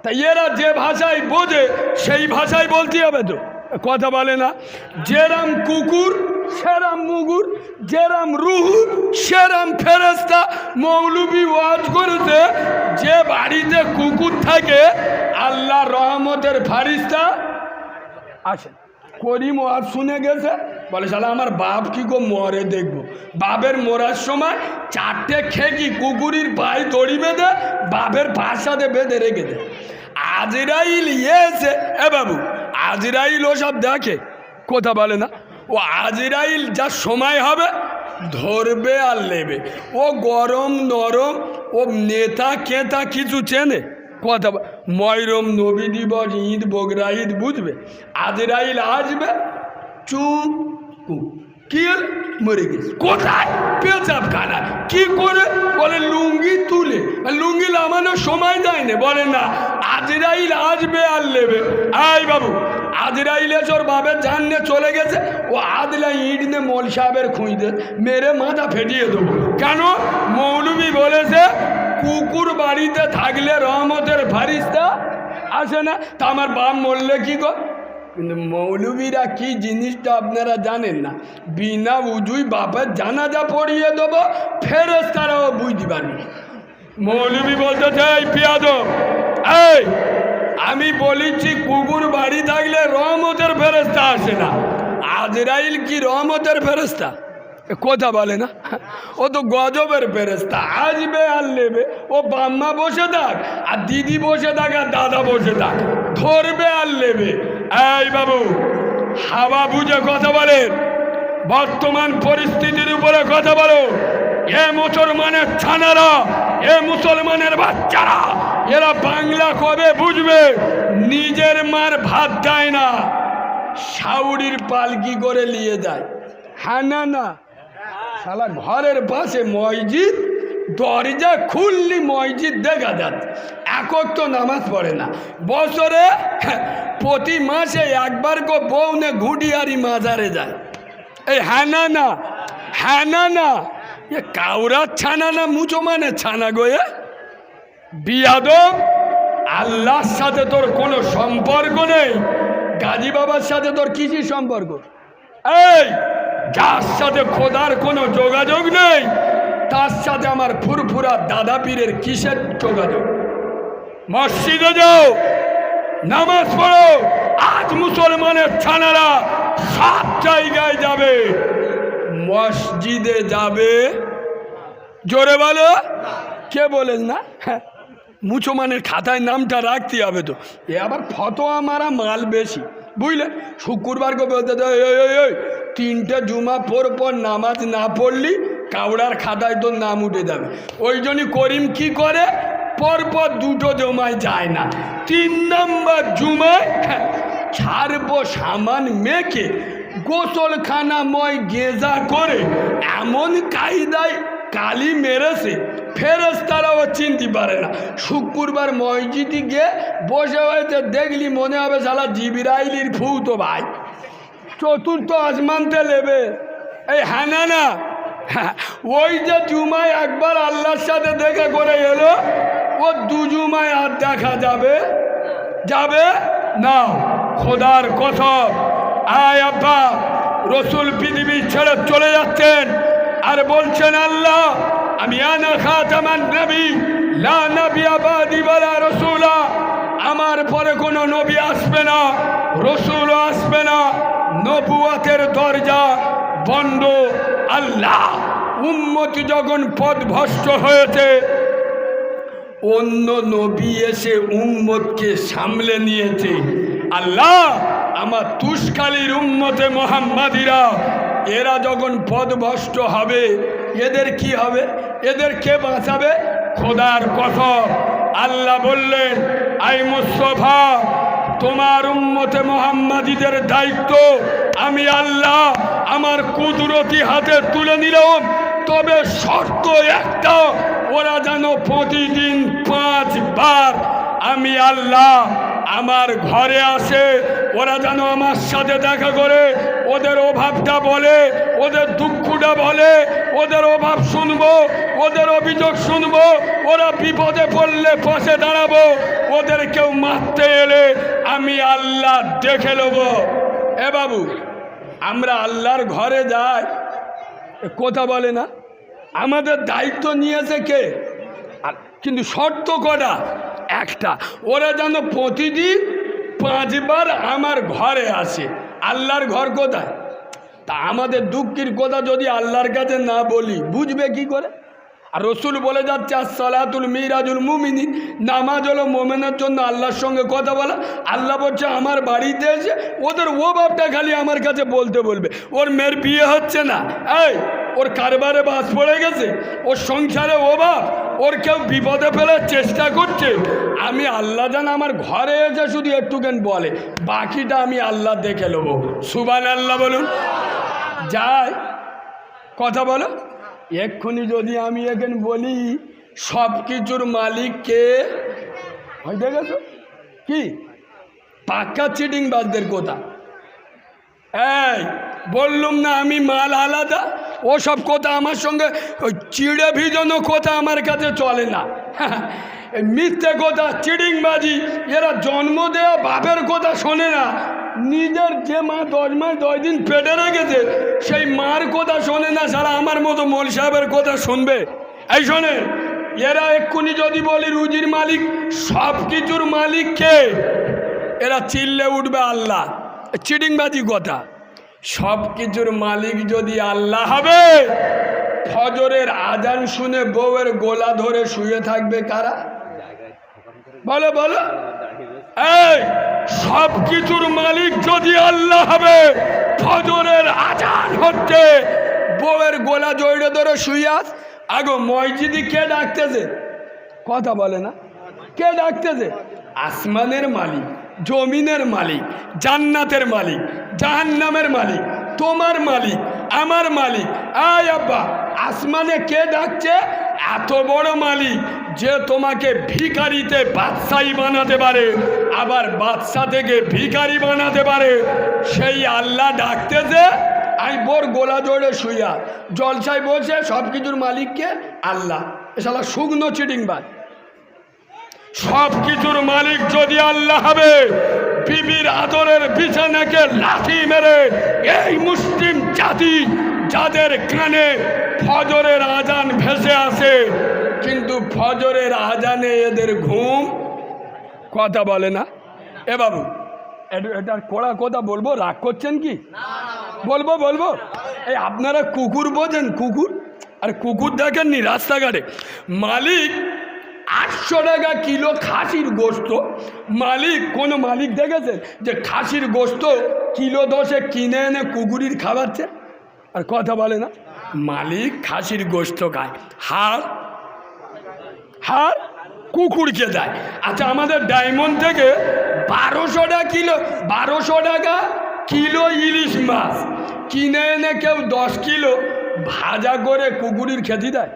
তাই এরা যে ভাষায় বোঝে সেই ভাষায় বলতে হবে তো। কথা বলে না। যেরাম কুকুর সেরাম মুগুর, যেরাম রুহু সেরাম ফেরেস্তা। মৌলবি ওয়াজ করেছে যে বাড়িতে কুকুর থাকে আল্লাহ রহমতের ফারিস্তা আসে। করিম ওয়াজ শুনে গেছে, বলে শালা আমার বাপ কি গো মরে দেখবো। বাপের মরার সময় 4টে খেকি কুকুরির পায়ে দড়ি বেঁধে বাপের পাশাতে বেঁধে রেখে দেয়। আজরাইল এসে, এ বাবু আজরাইল ও সব দেখে, কথা বলে না। ও আজরাইল যা সময় হবে ধরবে আর নেবে। ও গরম নরম, ও নেতা কেতা কিছু চেনে? কথা ময়রম, নবী দিবস, ঈদ, বগরা ঈদ বুঝবে? আজরাইল আসবে, চুপ কি মরে গেছে, কোথায় পেঁচাপ খানা কি করে? বলে লুঙ্গি তুলে, লুঙ্গি লামানোর সময় দেয় না। বলে না, আজরাইল আসবে আর নেবে। আই বাবু আজরাইল এসর বাবের জাননে চলে গেছে, ও আদলা ইট নে মোল সাহেবের খুঁজতে মেরে মাথা ফেটিয়ে দেবো। কেন? মৌলবি বলেছে কুকুর বাড়িতে থাকলে রহমতের ফারিস্তা আসে না। তা আমার বাপ মরলে কি গো? কিন্তু মৌলবীরা কি জিনিসটা আপনারা জানেন না। বিনা উজুই বাপের জানাজা পড়িয়ে দেবো, ফেরেশতারাও বুঝতে পারবে। মৌলবী বলতে চাই পিয়াদো, এই আমি বলেছি কুকুর বাড়ি থাকলে রহমতের ফেরেশতা আসে না। আজরাইল কি রহমতের ফেরেশতা? কথা বলে না। ও তো গজবের ফেরেশতা, আসবে আর নেবে। ও বাম্মা বসে থাক আর দিদি বসে থাক আর দাদা বসে থাক, ধরবে আর নেবে। এই বাবু হাওয়া বুঝে কথা বলেন, বর্তমান পরিস্থিতির উপরে কথা বলো। এ মুসলমানের ছানারা, এ মুসলমানের বাচ্চারা, এরা বাংলা কবে বুঝবে? নিজের মার ভাত দেয় না, শাউরির পালকি করে নিয়ে যায়। হ্যাঁ না, শালা ঘরের পাশে মসজিদ, দরজা খুললি মসজিদ দেখা যাচ্ছে, একক তো নামাজ পড়ে না। বছরে প্রতি মাসে একবার গো বউনে ঘুটিয়ারি মাজারে যায়। এই হ্যাঁ না, এ কাউরার ছানা না মুসলমানের ছানা গোয়ে? বিয়াদব, আল্লাহর সাথে তোর কোনো সম্পর্ক নেই, গাজী বাবার সাথে তোর কিসের সম্পর্ক? এই যার সাথে খোদার কোনো যোগাযোগ নেই তার সাথে আমার ফুরফুরা দাদা পীরের কিসের যোগাযোগ? মসজিদে যাও, নামাজ পড়ো। আজ মুসলমানের ছানারা 7 জায়গায় যাবে, মসজিদে যাবে? জোরে বলো। কে বলেন না? মুসলমানের খাতায় নামটা রাখতে হবে তো। এ আবার ফতোয়া মারা মাল বেশি, বুঝলেন? শুক্রবারকে বলতে 3টে জুমা পর নামাজ না পড়লি কাউড়ার খাতায় তোর নাম উঠে যাবে। ওই জন্যই করিম কি করে, পরপর 2টো জমায় যায় না। 3 নম্বর জুমায় ছাড়বো সামান মেখে গোসলখানাময় গেজা করে এমন কায়দায় কালি মেরেছে ফেরেশতারাও চিনতে পারে না। শুক্রবার মসজিদে গিয়ে বসে হয়েছে, দেখলি মনে হবে শালা জিবরাইলের ফুতো ভাই, 4র্থ আসমানতে নেবে। এই হ্যাঁ না, ওই যে জুমায় একবার আল্লাহর সাথে দেখা করে এলো, ও 2 জুমায় আর দেখা যাবে যাবে না। খোদার কসম, আয় আব্বা রসুল পৃথিবী ছেড়ে চলে যাচ্ছেন আর বলছেন আল্লাহ আমি আনা খাতামান নবী লা নবিয়্যা বাদি ওয়ালা রাসূলা, আমার পরে কোনো নবী আসবে না, রসুলও আসবে না, নবুয়তের দরজা বন্ধ। আল্লাহ উম্মত যখন পথভ্রষ্ট হয়েছে, অন্য নবী এসে উম্মতকে সামলে নিয়েছে। আল্লাহ আমার তুষ্কালির উম্মতে মোহাম্মদীরা এরা যখন পথভ্রষ্ট হবে, এদের কি হবে? এদের কে বাঁচাবে? খোদার কসম আল্লাহ বললেন আই মুস্তাফা তোমার উম্মতে মোহাম্মদীদের দায়িত্ব আমি আল্লাহ আমার কুদরতি হাতে তুলে নিলাম, তবে শর্ত একটা, ওরা যেন প্রতিদিন 5 বার আমি আল্লাহ আমার ঘরে আসে, ওরা যেন আমার সাথে দেখা করে, ওদের অভাবটা বলে, ওদের দুঃখটা বলে, ওদের অভাব শুনবো, ওদের অভিযোগ শুনবো, ওরা বিপদে পড়লে পাশে দাঁড়াবো, ওদের কেউ মারতে এলে আমি আল্লাহ দেখে নেব। এ বাবু আমরা আল্লাহর ঘরে যাই, কথা বলে না, আমাদের দায়িত্ব নিয়েছে কে? কিন্তু শর্ত কটা? একটা, ওরা যেন প্রতিদিন 5 বার আমার ঘরে আসে। আল্লাহর ঘর কোথায়? তা আমাদের দুঃখের কথা যদি আল্লাহর কাছে না বলি বুঝবে কি করে? আর রসুল বলে যাচ্ছে আসসালাতুল মিরাজুল মুমিনিন, নামাজ হলো মোমেনের জন্য আল্লাহর সঙ্গে কথা বলা। আল্লাহ বলছে আমার বাড়িতে এসে ওদের অভাবটা খালি আমার কাছে বলতে বলবে। ওর মেয়ের বিয়ে হচ্ছে না, এই ওর কারবারে বাস পড়ে গেছে, ওর সংসারে অভাব, ওর কেউ বিপদে ফেলার চেষ্টা করছে, আমি আল্লাহ জান আমার ঘরে এসে শুধু একটুখান বলে, বাকিটা আমি আল্লাহ দেখে নেবো। সুবহানাল্লাহ বলুন। যায় কথা বলো। এক্ষুনি যদি আমি এখানে বলি সব কিছুর মালিক কে, হয়ে গেছ কি? পাক্কা চিটিং বাজদের কথা। এই বললুম না আমি মাল আলাদা, ও সব কথা আমার সঙ্গে ওই চিড়ে ভিজানো কথা আমার কাছে চলে না। মিথ্যে কথা, চিটিংবাজি, এরা জন্ম দেওয়া বাপের কথা শোনে না, নিজের যে মা 10 মাস 10 দিন পেটে রেখেছে সেই মার কথা শোনে না, সারা আমার মতো মৌল সাহেবের কথা শুনবে? এই শোনে, এরা এক্ষুনি যদি বলি রুজির মালিক, সব কিছুর মালিক কে, এরা চিল্লে উঠবে আল্লাহ। চিটিংবাজি কথা। সব কিছুর মালিক যদি আল্লাহ হবে, ফজরের আজান শুনে বউয়ের গোলা ধরে শুয়ে থাকবে কারা? বলো বলো। এই সব কিছুর মালিক যদি আল্লাহ হবে, ফজরের আজান হচ্ছে, বউয়ের গোলা জড়িয়ে ধরে শুয়ে আস। আগো মসজিদে কে ডাকতেছে? কথা বলে না। কে ডাকতেছে? আসমানের মালিক, জমিনের মালিক, জান্নাতের মালিক, জাহান্নামের মালিক, তোমার মালিক, আমার মালিক। আয় আব্বা আসমানে কে ডাকছে? এত বড় মালিক যে তোমাকে ভিখারিতে বাদশাহী বানাতে পারে, আবার বাদশা থেকে ভিখারি বানাতে পারে, সেই আল্লাহ ডাকতেছে আমি বোর গোলা জোড়ে শুইয়া জলসায় বসে। সব কিছুর মালিককে আল্লাহ। এসালা শুকনো চিটিংবাজ। সব কিছুর মালিক যদি আল্লাহ হবে, বিবির আদরের বিছানাকে লাথি মেরে এই মুসলিম জাতি যাদের কানে ফজরের আজান ভেসে আসে, কিন্তু ফজরের আজানে এদের ঘুম, কথা বলে না। এ বাবু এটার কড়া কথা বলবো, রাগ করছেন কি? বলবো বলবো। এই আপনারা কুকুর বোঝেন? কুকুর, আর কুকুর দেখেননি রাস্তাঘাটে? মালিক 800 টাকা কিলো খাসির গোস্ত, মালিক কোনো মালিক দেখেছেন যে খাসির গোস্ত কিলো 10 কিনে এনে কুকুরির খাওয়াচ্ছে? আর কথা বলে না। মালিক খাসির গোস্ত খায়, হাড় হাড় কুকুরকে দেয়। আচ্ছা আমাদের ডায়মন্ড থেকে 1200 টাকা কিলো, 1200 টাকা কিলো ইলিশ মাছ কিনে এনে কেউ 10 কিলো ভাজা করে কুকুরির খেতে দেয়?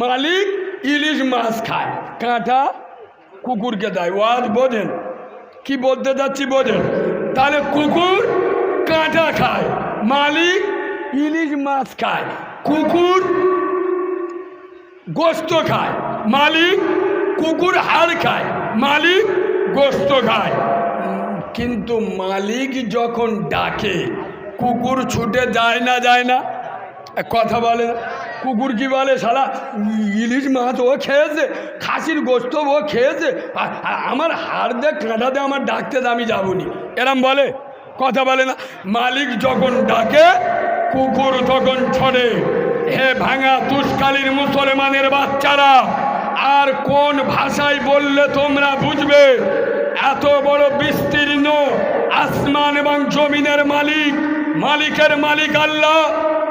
মালিক ইলিশ মাছ খায়, কাঁটা কুকুরকে দেয়। ওয়াজ বোঝেন? কি বলতে যাচ্ছি বোঝেন? তাহলে কুকুর কাঁটা খায়, মালিক ইলিশ মাছ খায়, কুকুর গোস্ত খায়, মালিক কুকুর হাড় খায়, মালিক গোস্ত খায়। কিন্তু মালিক যখন ডাকে কুকুর ছুটে যায় না, যায় না? কথা বলে না? কুকুর কি বলে, শালা ইলিশ মাছ ও খেয়েছে, খাসির গোস্ত ও খেয়েছে, আর আমার হাড় দে কাঁটা দে, আমার ডাকতে দে, আমি যাবনি, এরম বলে? কথা বলে না? মালিক যখন ডাকে কুকুর তখন ছড়ে। হে ভাঙা তুষকালীর মুসলমানের বাচ্চারা, আর কোন ভাষায় বললে তোমরা বুঝবে? এত বড় বিস্তীর্ণ আসমান এবং জমিনের মালিক, মালিকের মালিক আল্লাহ।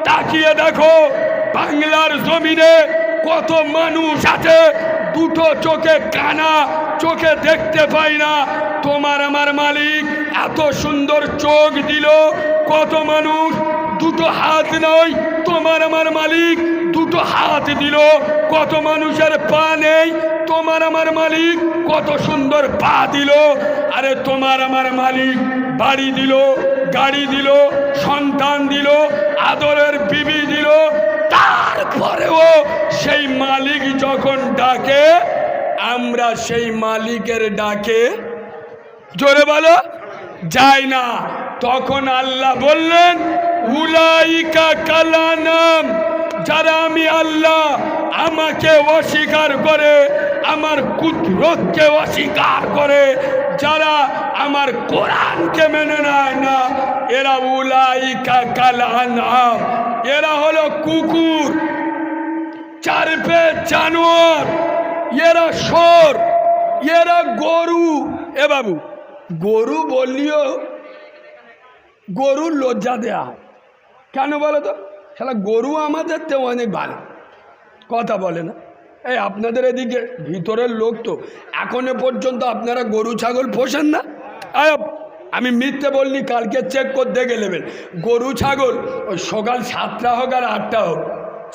তাকিয়ে দেখো বাংলার জমিনে কত মানুষ আছে দুটো চোখে কানা, চোখে দেখতে পাই না। তোমার আমার মালিক এত সুন্দর চোখ দিল, কত মানুষ দুটো হাত নয়, তোমার আমার মালিক দুটো হাত দিল। কত মানুষের পা নেই, তোমার আমার মালিক কত সুন্দর পা দিল। আরে তোমার আমার মালিক বাড়ি দিল, গাড়ি দিল, সন্তান দিল, আদরের বিবি দিল। তারপরেও সেই মালিক যখন ডাকে, আমরা সেই মালিকের ডাকে জোরে বলো যাই না। তখন আল্লাহ বললেন উলাইকা কালানাম, যারা আমি আল্লাহ আমাকে অস্বীকার করে, আমার কুদরতকে অস্বীকার করে, যারা আমার কোরআনকে মেনে নেয় না, এরা উলাইকা কালানাম, এরা হলো কুকুর, চারপে জানোয়ার, এরা শোর, এরা গরু। এ বাবু, গরু বললিও গরুর লজ্জা দেয়া হয় কেন বলো তো? শালা গরু আমাদের তো অনেক ভালো, কথা বলে না? এই আপনাদের এদিকে ভিতরের লোক তো এখনো পর্যন্ত আপনারা গরু ছাগল পোষেন না? আমি মিথ্যে বললি, কালকে চেক করতে গেলেবেন। গরু ছাগল ওই সকাল 7টা হোক আর 8টা হোক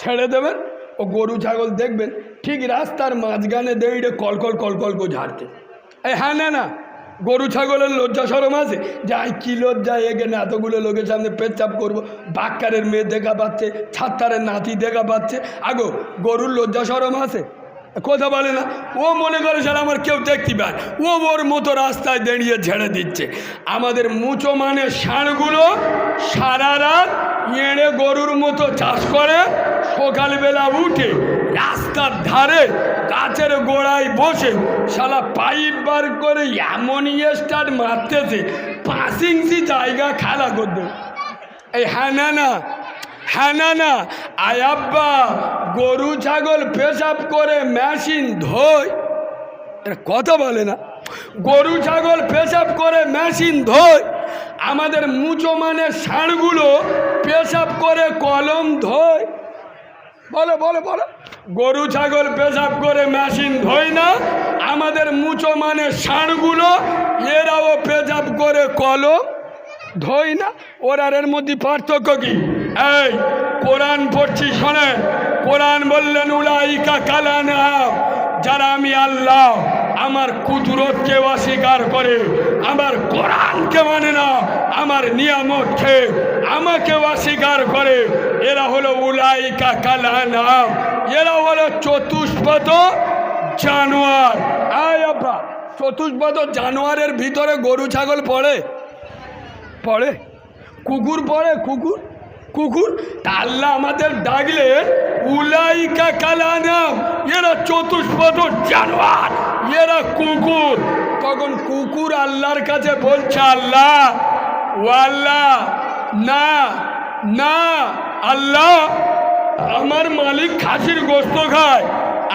ছেড়ে দেবেন, ও গরু ছাগল দেখবেন ঠিক রাস্তার মাঝখানে দেড়ে কলকল কলকল করে ঝাড়তে। হ্যাঁ, না না, গরু ছাগলের লজ্জা সরম আছে? যাই কি লজ্জা, এখানে এতগুলো লোকের সামনে পেচ্ছাপ করবো, বাক্কারের মেয়ে দেখা পাচ্ছে, ছাত্তারের নাতি দেখা পাচ্ছে, আগো গরুর লজ্জা সরম আছে? কথা বলে না? ও মনে করে স্যার আমার কেউ দেখতে পায়, ও ওর মতো রাস্তায় দাঁড়িয়ে ঝেড়ে দিচ্ছে। আমাদের মুচো মানে ষাঁড়গুলো সারা রাত এঁড়ে গরুর মতো চাষ করে, সকালবেলা উঠে রাস্তার ধারে গাছের গোড়ায় বসে শালা পাইপ বার করে এমন স্টার্ট মারতেছে 5 ইঞ্চি জায়গা খেলা করতে। এই হ্যাঁ না না, হ্যাঁ না না, আয়াব্বা গরু ছাগল পেশাব করে মেশিন ধোয়, এরা কথা বলে না? গরু ছাগল পেশাব করে মেশিন ধোয়, আমাদের মুচো মানে ষাঁড়গুলো পেশাব করে কলম ধোয়। বলো বলো বলো, গরু ছাগল পেশাব করে মেশিন ধোয় না, আমাদের মুচো মানে ষাঁড়গুলো এরাও পেশাব করে কলম ধোয় না। ওরার এর মধ্যে পার্থক্য কি? এই কোরআন পড়ছি শোনে, কোরআন বললেন উলাইকা কালানাম, যারা আমি আল্লাহ আমার কুদরতকে অস্বীকার করে, আমার কোরআনকে মানে না, আমার নিয়ামতকে আমাকে অস্বীকার করে, এরা হলো উলাইকা কালানাম, এরা হলো চতুষ্পদ জানোয়ার। আব্বা, চতুষ্পদ জানোয়ারের ভিতরে গরু ছাগল পড়ে? পড়ে? কুকুর পড়ে? কুকুর কুকুর তা আল্লাহ আমাদের ডাকলেন উলাইকা কালানাম, এরা চতুষ্পদ জানোয়ার, এরা কুকুর। তখন কুকুর আল্লাহর কাছে বলছে আল্লাহ, ও আল্লাহ, না না আল্লাহ, আমার মালিক খাসির গোস্ত খায়,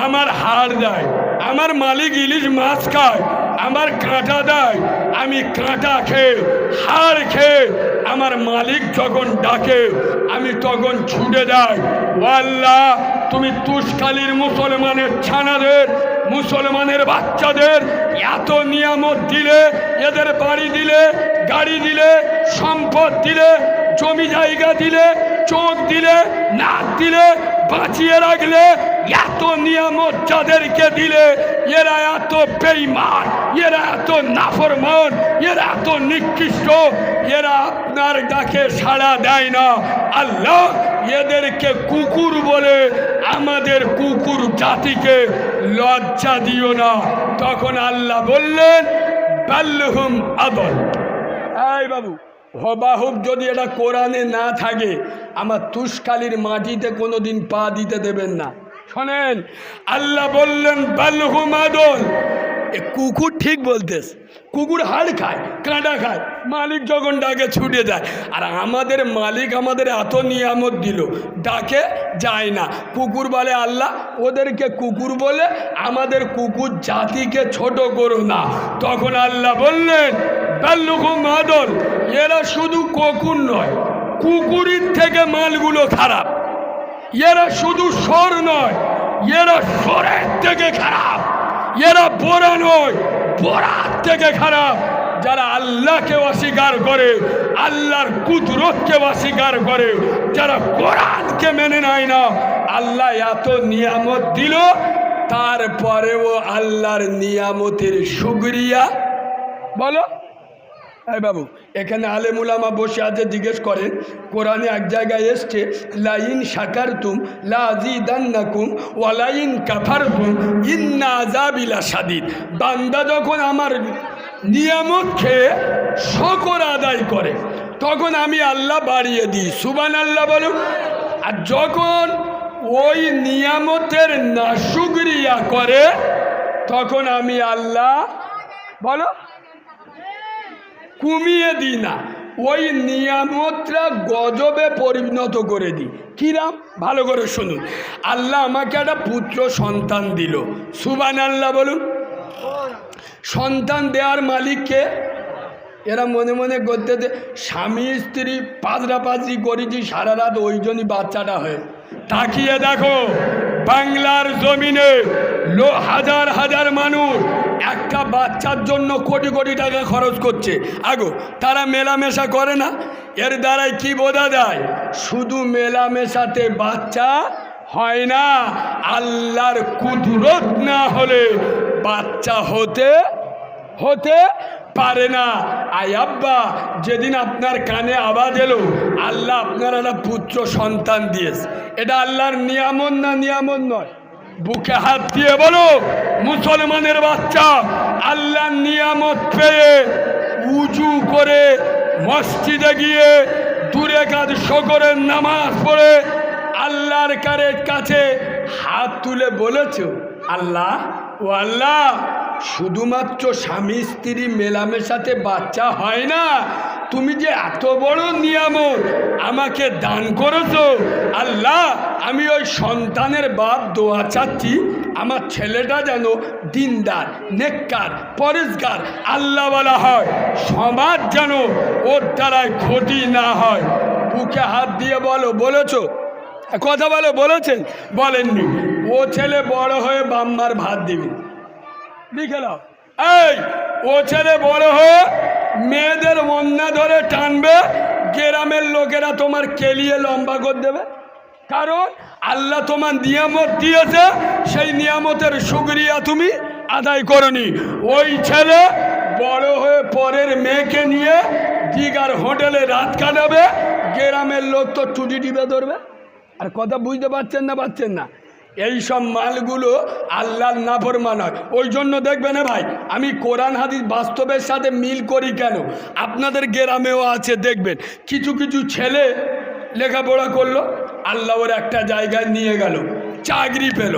আমার হাড় দেয়, আমার মালিক ইলিশ মাছ খায়, আমার কাঁটা দেয়, আমি কাঁটা খেয়ে হাড় খেয়ে আমার মালিক যখন ডাকে আমি তখন ছুটে যাই। ও আল্লাহ, তুমি তুষকালীর মুসলমানের ছানাদের, মুসলমানের বাচ্চাদের এত নিয়ামত দিলে, এদের বাড়ি দিলে, গাড়ি দিলে, সম্পদ দিলে, জমি জায়গা দিলে, চোখ দিলে, নাক দিলে, বাঁচিয়ে রাখলে, এত নিয়ামত যাদেরকে দিলে, এরা এত বেঈমান, এরা এত নাফরমান, এরা এত নিকৃষ্ট, এরা আপনার ডাকে সাড়া দেয় না। আল্লাহ এদেরকে কুকুর বলে আমাদের কুকুর জাতিকে লজ্জা দিও না। তখন আল্লাহ বললেন বাল্লুহুম আদল। এই বাবু, হবাহুব যদি এটা কোরআনে না থাকে, আমার তুষকালির মাটিতে কোনোদিন পা দিতে দেবেন না। শোনেন, আল্লাহ বললেন বাল্লুহুম আদল। কুকুর ঠিক বলতেস, কুকুর হাড় খায়, কাঁটা খায়, মালিক যখন ডাকে ছুটে যায়। আর আমাদের মালিক আমাদের এত নিয়ামত দিল, ডাকে যায় না। কুকুর বলে আল্লাহ ওদেরকে কুকুর বলে আমাদের কুকুর জাতিকে ছোট করো না। তখন আল্লাহ বললেন বাল্লুহুম আদল, এরা শুধু কুকুর নয়, কুকুরের থেকে মালগুলো খারাপ। এরা শুধু সর নয়, এরা সরের থেকে খারাপ। এরা বোরা নয়, বোরার থেকে খারাপ। যারা আল্লাহকে অস্বীকার করে, আল্লাহর কুদরতকে অস্বীকার করে, যারা কোরআনকে মেনে নেয় না, আল্লাহ এত নিয়ামত দিল, তারপরেও আল্লাহর নিয়ামতের শুকরিয়া বলো। এই বাবু, এখানে আলেম উলামা বসে আছে, জিজ্ঞেস করেন কোরআনে এক জায়গায় এসছে লাইন শাকারতুম লাযিদান্নাকুম ওয়া লাইন কাফারতুম ইন্না আযাবি লাশাদীদ। বান্দা যখন আমার নিয়ামত খেয়ে শুকর আদায় করে তখন আমি আল্লাহ বাড়িয়ে দিই, সুবহানাল্লাহ বলুন। আর যখন ওই নিয়ামতের নাশুকরিয়া করে তখন আমি আল্লাহ বলো কমিয়ে দিই না, ওই নিয়ামতটা গজবে পরিণত করে দিই। কিরাম? ভালো করে শুনুন। আল্লাহ আমাকে একটা পুত্র সন্তান দিল, সুবহানাল্লাহ বলুন। সন্তান দেওয়ার মালিককে এরা মনে মনে করতে স্বামী স্ত্রী পাজরাপাজরি করেছি সারা রাত, ওই জন্যই বাচ্চাটা হয়ে। তাকিয়ে দেখো বাংলার জমিনে হাজার হাজার মানুষ একটা বাচ্চার জন্য কোটি কোটি টাকা খরচ করছে। আগো তারা মেলামেশা করে না? এর দ্বারাই কি বোঝা যায়? শুধু মেলামেশাতে বাচ্চা হয় না, আল্লাহর কুদরত না হলে বাচ্চা হতে পারে না। আই আব্বা, যেদিন আপনার কানে আওয়াজ এলো আল্লাহ আপনার একটা পুত্র সন্তান দিয়েছে, এটা আল্লাহর নিয়ামত না নিয়ামত নয়? বুকে হাত দিয়ে বলো, মুসলমানের বাচ্চা আল্লাহর নিয়ামত পেয়ে উজু করে মসজিদে গিয়ে দূরে কাজ শকরের নামাজ পড়ে আল্লাহর কাছে হাত তুলে বলেছ আল্লাহ ও আল্লাহ, শুধুমাত্র স্বামী স্ত্রী মেলামেশাতে বাচ্চা হয় না, তুমি যে এত বড় নিয়ামত আমাকে দান করেছো আল্লাহ, আমি ওই সন্তানের বাপ দোয়া চাচ্ছি আমার ছেলেটা যেন দিনদার, নেককার, পরেজগার, আল্লাহওয়ালা হয়, সমাজ যেন ওর দ্বারায় ক্ষতি না হয়। বুকে হাত দিয়ে বলো, বলেছো? কথা বলো, বলেছেন? বলেননি? ও ছেলে বড় হয়ে বাম্মার ভাত দিবে, লিখে নাও। এই ও ছেলে বড় হয়ে মেয়েদের অন্যা ধরে টানবে, গ্রামের লোকেরা তোমার কেলিয়ে লম্বা করে দেবে। কারণ আল্লাহ তোমার নিয়ামত দিয়েছে, সেই নিয়ামতের শুকরিয়া তুমি আদায় করনি। ওই ছেলে বড় হয়ে পরের মেয়েকে নিয়ে দীঘার হোটেলে রাত কাটাবে, গ্রামের লোক তো টুটি টিপে ধরবে। আর কথা বুঝতে পারছেন না? এই সব মালগুলো আল্লাহর নাফরমান হয়। ওই জন্য দেখবেন ভাই, আমি কোরআন হাদিস বাস্তবের সাথে মিল করি কেন, আপনাদের গ্রামেও আছে দেখবেন, কিছু কিছু ছেলে লেখাপড়া করলো, আল্লাহ ওর একটা জায়গায় নিয়ে গেল, চাকরি পেল।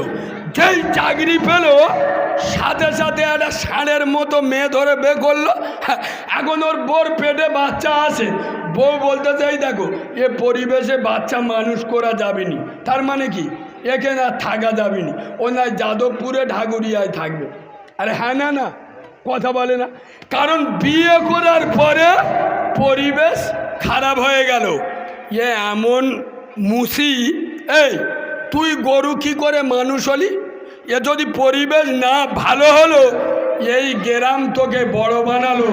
যেই চাকরি পেল সাথে সাথে একটা ষাঁড়ের মতো মেয়ে ধরে বে করলো। এখন ওর বোর পেটে বাচ্চা আছে, বউ বলতে চাই দেখো এ পরিবেশে বাচ্চা মানুষ করা যাবে নি। তার মানে কি এখানে আর থাকা যাবে নি, ও নয় যাদবপুরে ঢাকুরিয়ায় থাকবে। আরে হ্যাঁ না কথা বলে না? কারণ বিয়ে করার পরে পরিবেশ খারাপ হয়ে গেল। এ এমন মুসি, এই তুই গরু কি করে মানুষ হলি? এ যদি পরিবেশ না ভালো হলো, এই গ্রাম তোকে বড় বানালো,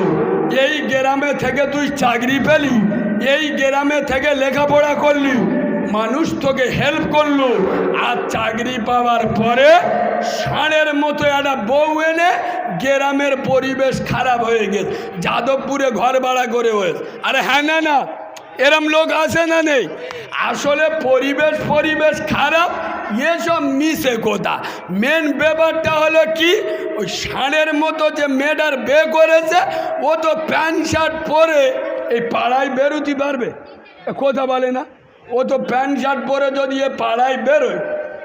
এই গ্রামে থেকে তুই চাকরি পেলি, এই গ্রামে থেকে লেখাপড়া করলি, মানুষ তোকে হেল্প করলো, আর চাকরি পাওয়ার পরে ষাঁড়ের মতো একটা বউ এনে গ্রামের পরিবেশ খারাপ হয়ে গেছে, যাদবপুরে ঘর ভাড়া করে হয়েছে। আরে হ্যাঁ না এরম লোক আছে না নেই? আসলে পরিবেশ খারাপ, এসব মিশে কথা। মেন ব্যাপারটা হলো কি, ওই ষাঁড়ের মতো যে মেয়েটার বে করেছে, ও তো প্যান্ট শার্ট পরে এই পাড়ায় বেরোতে পারবে? কথা বলে না। ও তো প্যান্ট শার্ট পরে যদি এ পাড়ায় বেরোয়,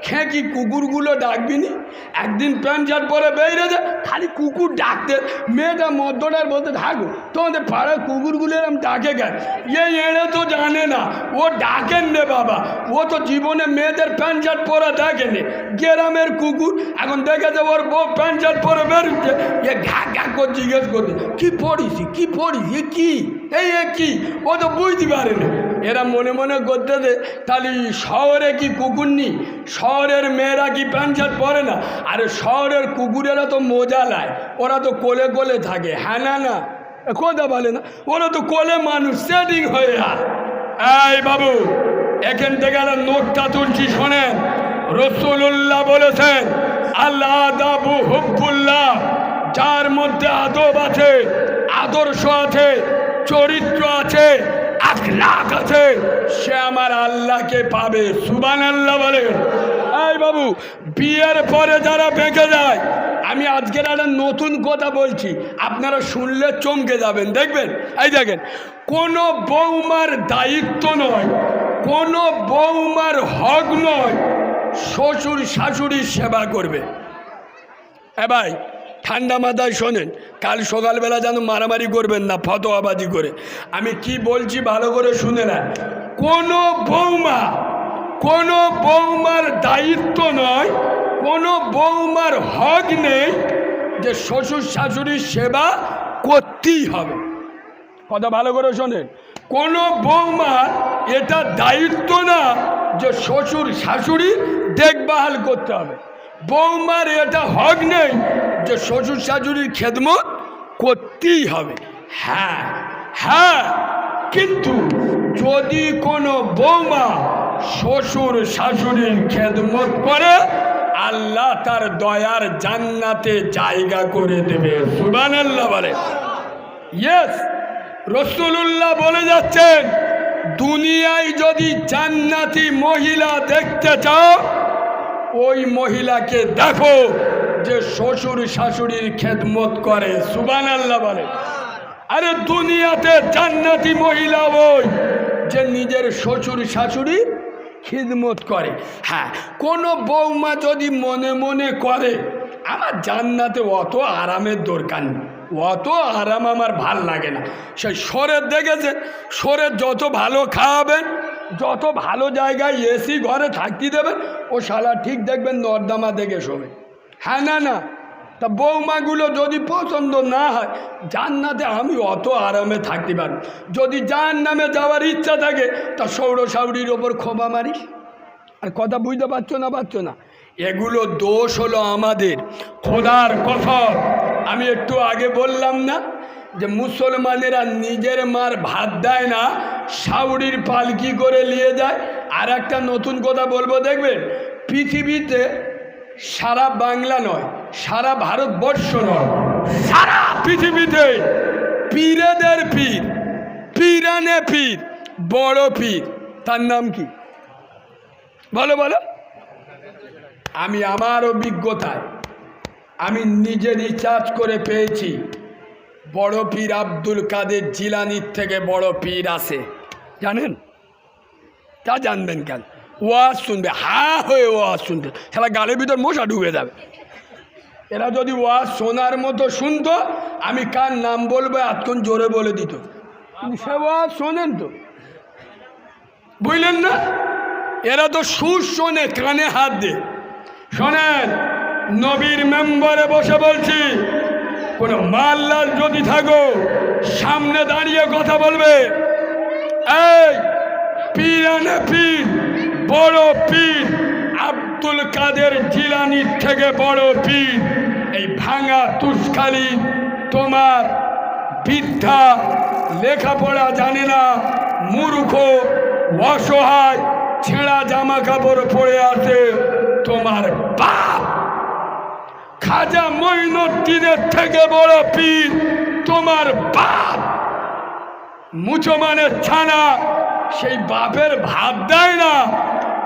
খেঁকি কুকুরগুলো ডাকবি নি? একদিন প্যান্ট শার্ট পরে বেরিয়েছে, খালি কুকুর ডাকতে, মেয়েটা মদ্যটার বলতে থাকো তোমাদের পাড়ার কুকুরগুলো এরম ডাকে কেন? এড়ে তো জানে না, ও ডাকেন রে বাবা। ও তো জীবনে মেয়েদের প্যান্ট শার্ট পরা দেখেনি। গ্রামের কুকুর এখন দেখেছে ওর বউ প্যান্ট শার্ট পরে বেরোচ্ছে, এ ঘা ঘা করে জিজ্ঞেস করছে কি পড়িস, কি পড়িস, এ কি, এই এ কি? ও তো বুঝতে পারে না। এরা মনে মনে করতে দে, তাহলে শহরে কি কুকুর নি? শহরের মেয়েরা কি প্যান্ট শার্ট পরে না? আরে শহরের কুকুরেরা তো মজা লায়, ওরা তো কোলে কোলে থাকে। হ্যাঁ না না, কথা বলে না, ওরা তো কোলে মানুষ সেটিং হয়ে যায়। এই বাবু, এখান থেকে একটা নোটটা তুলছি, শোনেন। রাসূলুল্লাহ বলেছেন, আল্লাহ আদাবু হুব্বুল্লাহ, যার মধ্যে আদব আছে, আদর্শ আছে, চরিত্র আছে, আখলাক আছে, সে আমার আল্লাহকে পাবে। সুবহানাল্লাহ বলে। এই বাবু, বিয়ের পরে যারা বেঁকে যায়, আমি আজকের একটা নতুন কথা বলছি, আপনারা শুনলে চমকে যাবেন, দেখবেন। এই দেখেন, কোনো বৌমার দায়িত্ব নয়, কোনো বৌমার হক নয় শ্বশুর শাশুড়ির সেবা করবে। ভাই ঠান্ডা মাথায় শোনেন, কাল সকালবেলা যেন মারামারি করবেন না ফতোয়াবাজি করে। আমি কি বলছি ভালো করে শুনে নেন। কোনো বৌমার দায়িত্ব নয়, কোনো বৌমার হক নেই যে শ্বশুর শাশুড়ির সেবা করতেই হবে। কথা ভালো করে শোনেন, কোনো বৌমার এটা দায়িত্ব না যে শ্বশুর শাশুড়ি দেখভাল করতে হবে। বৌমার এটা হক নেই যে শ্বশুর শাশুড়ির খেদমত করতেই হবে। হ্যাঁ হ্যাঁ, কিন্তু যদি কোনো বৌমা শ্বশুর শাশুড়ির খেদমত করে, আল্লাহ তার দয়ার জান্নাতে জায়গা করে দেবে। সুবহানাল্লাহ বলে। ইয়েস, রাসূলুল্লাহ বলে যাচ্ছেন, দুনিয়ায় যদি জান্নাতি মহিলা দেখতে চাও, ওই মহিলাকে দেখো যে শ্বশুর শাশুড়ির খেদমত করে। সুবহানাল্লাহ বলে। আরে দুনিয়াতে জান্নাতি মহিলা ওই যে নিজের শ্বশুর শাশুড়ির খিদমত করে। হ্যাঁ, কোনো বৌমা যদি মনে মনে করে আমার জান্নাতে অত আরামের দরকার নেই, অত আরাম আমার ভাল লাগে না, সেই শহরের দেখেছেন, শহরের যত ভালো খাওয়াবেন, যত ভালো জায়গায় এসি ঘরে থাকতে দেবেন, ও শালা ঠিক দেখবেন নর্দমা দেখে শোবে। হ্যাঁ না না, তা বৌমাগুলো যদি পছন্দ না হয়, জান্নাতে আমি অত আরামে থাকতে পারব। যদি জাহান্নামে যাওয়ার ইচ্ছা থাকে, তা সৌর শাশুড়ির ওপর খোঁপা মারিস। আর কথা বুঝতে পারছো না? এগুলো দোষ হলো আমাদের। খোদার কসম, আমি একটু আগে বললাম না যে মুসলমানেরা নিজের মার ভাত দেয় না, শাশুড়ির পালকি করে নিয়ে যায়। আর একটা নতুন কথা বলবো, দেখবেন পৃথিবীতে সারা বাংলা নয়, সারা ভারতবর্ষ নয়, সারা পৃথিবীতে পীরেদের পীর, পীরানে পীর, বড় পীর, তার নাম কি বলো বলো? আমি আমার অভিজ্ঞতায়, আমি নিজে রিসার্চ করে পেয়েছি, বড় পীর আব্দুল কাদের জিলানির থেকে বড় পীর আছে, জানেন? তা জানবেন কেন? ওয়াজ শুনবে, হা হয়ে ওয়াজ শুনবে, সারা গালের ভিতর মশা ঢুকে যাবে। এরা যদি ওয়াজ শোনার মতো শুনতো, আমি কার নাম বলবো এতক্ষণ জোরে বলে দিত, কিন্তু সে ওয়াজ শোনেন তো, বুঝলেন না? এরা তো সুর শোনে, কানে হাত দিয়ে শোনেন। নবীর মেম্বারে বসে বলছি, কোনো মাল্লাল যদি থাকো, সামনে দাঁড়িয়ে কথা বলবে। এই পীরানে পীর, বড় পীর আব্দুল কাদের জিলানির থেকে বড় পীর, এই ভাঙা তুষখালি তোমার বৃদ্ধা, লেখাপড়া জানে না, মূর্খ, অসহায়, ছেঁড়া জামা কাপড় পরে আছে, তোমার বাপ খাজা মঈনুদ্দিনের থেকে বড় পীর তোমার বাপ। মুসলমানের ছানা সেই বাপের ভাত দেয় না,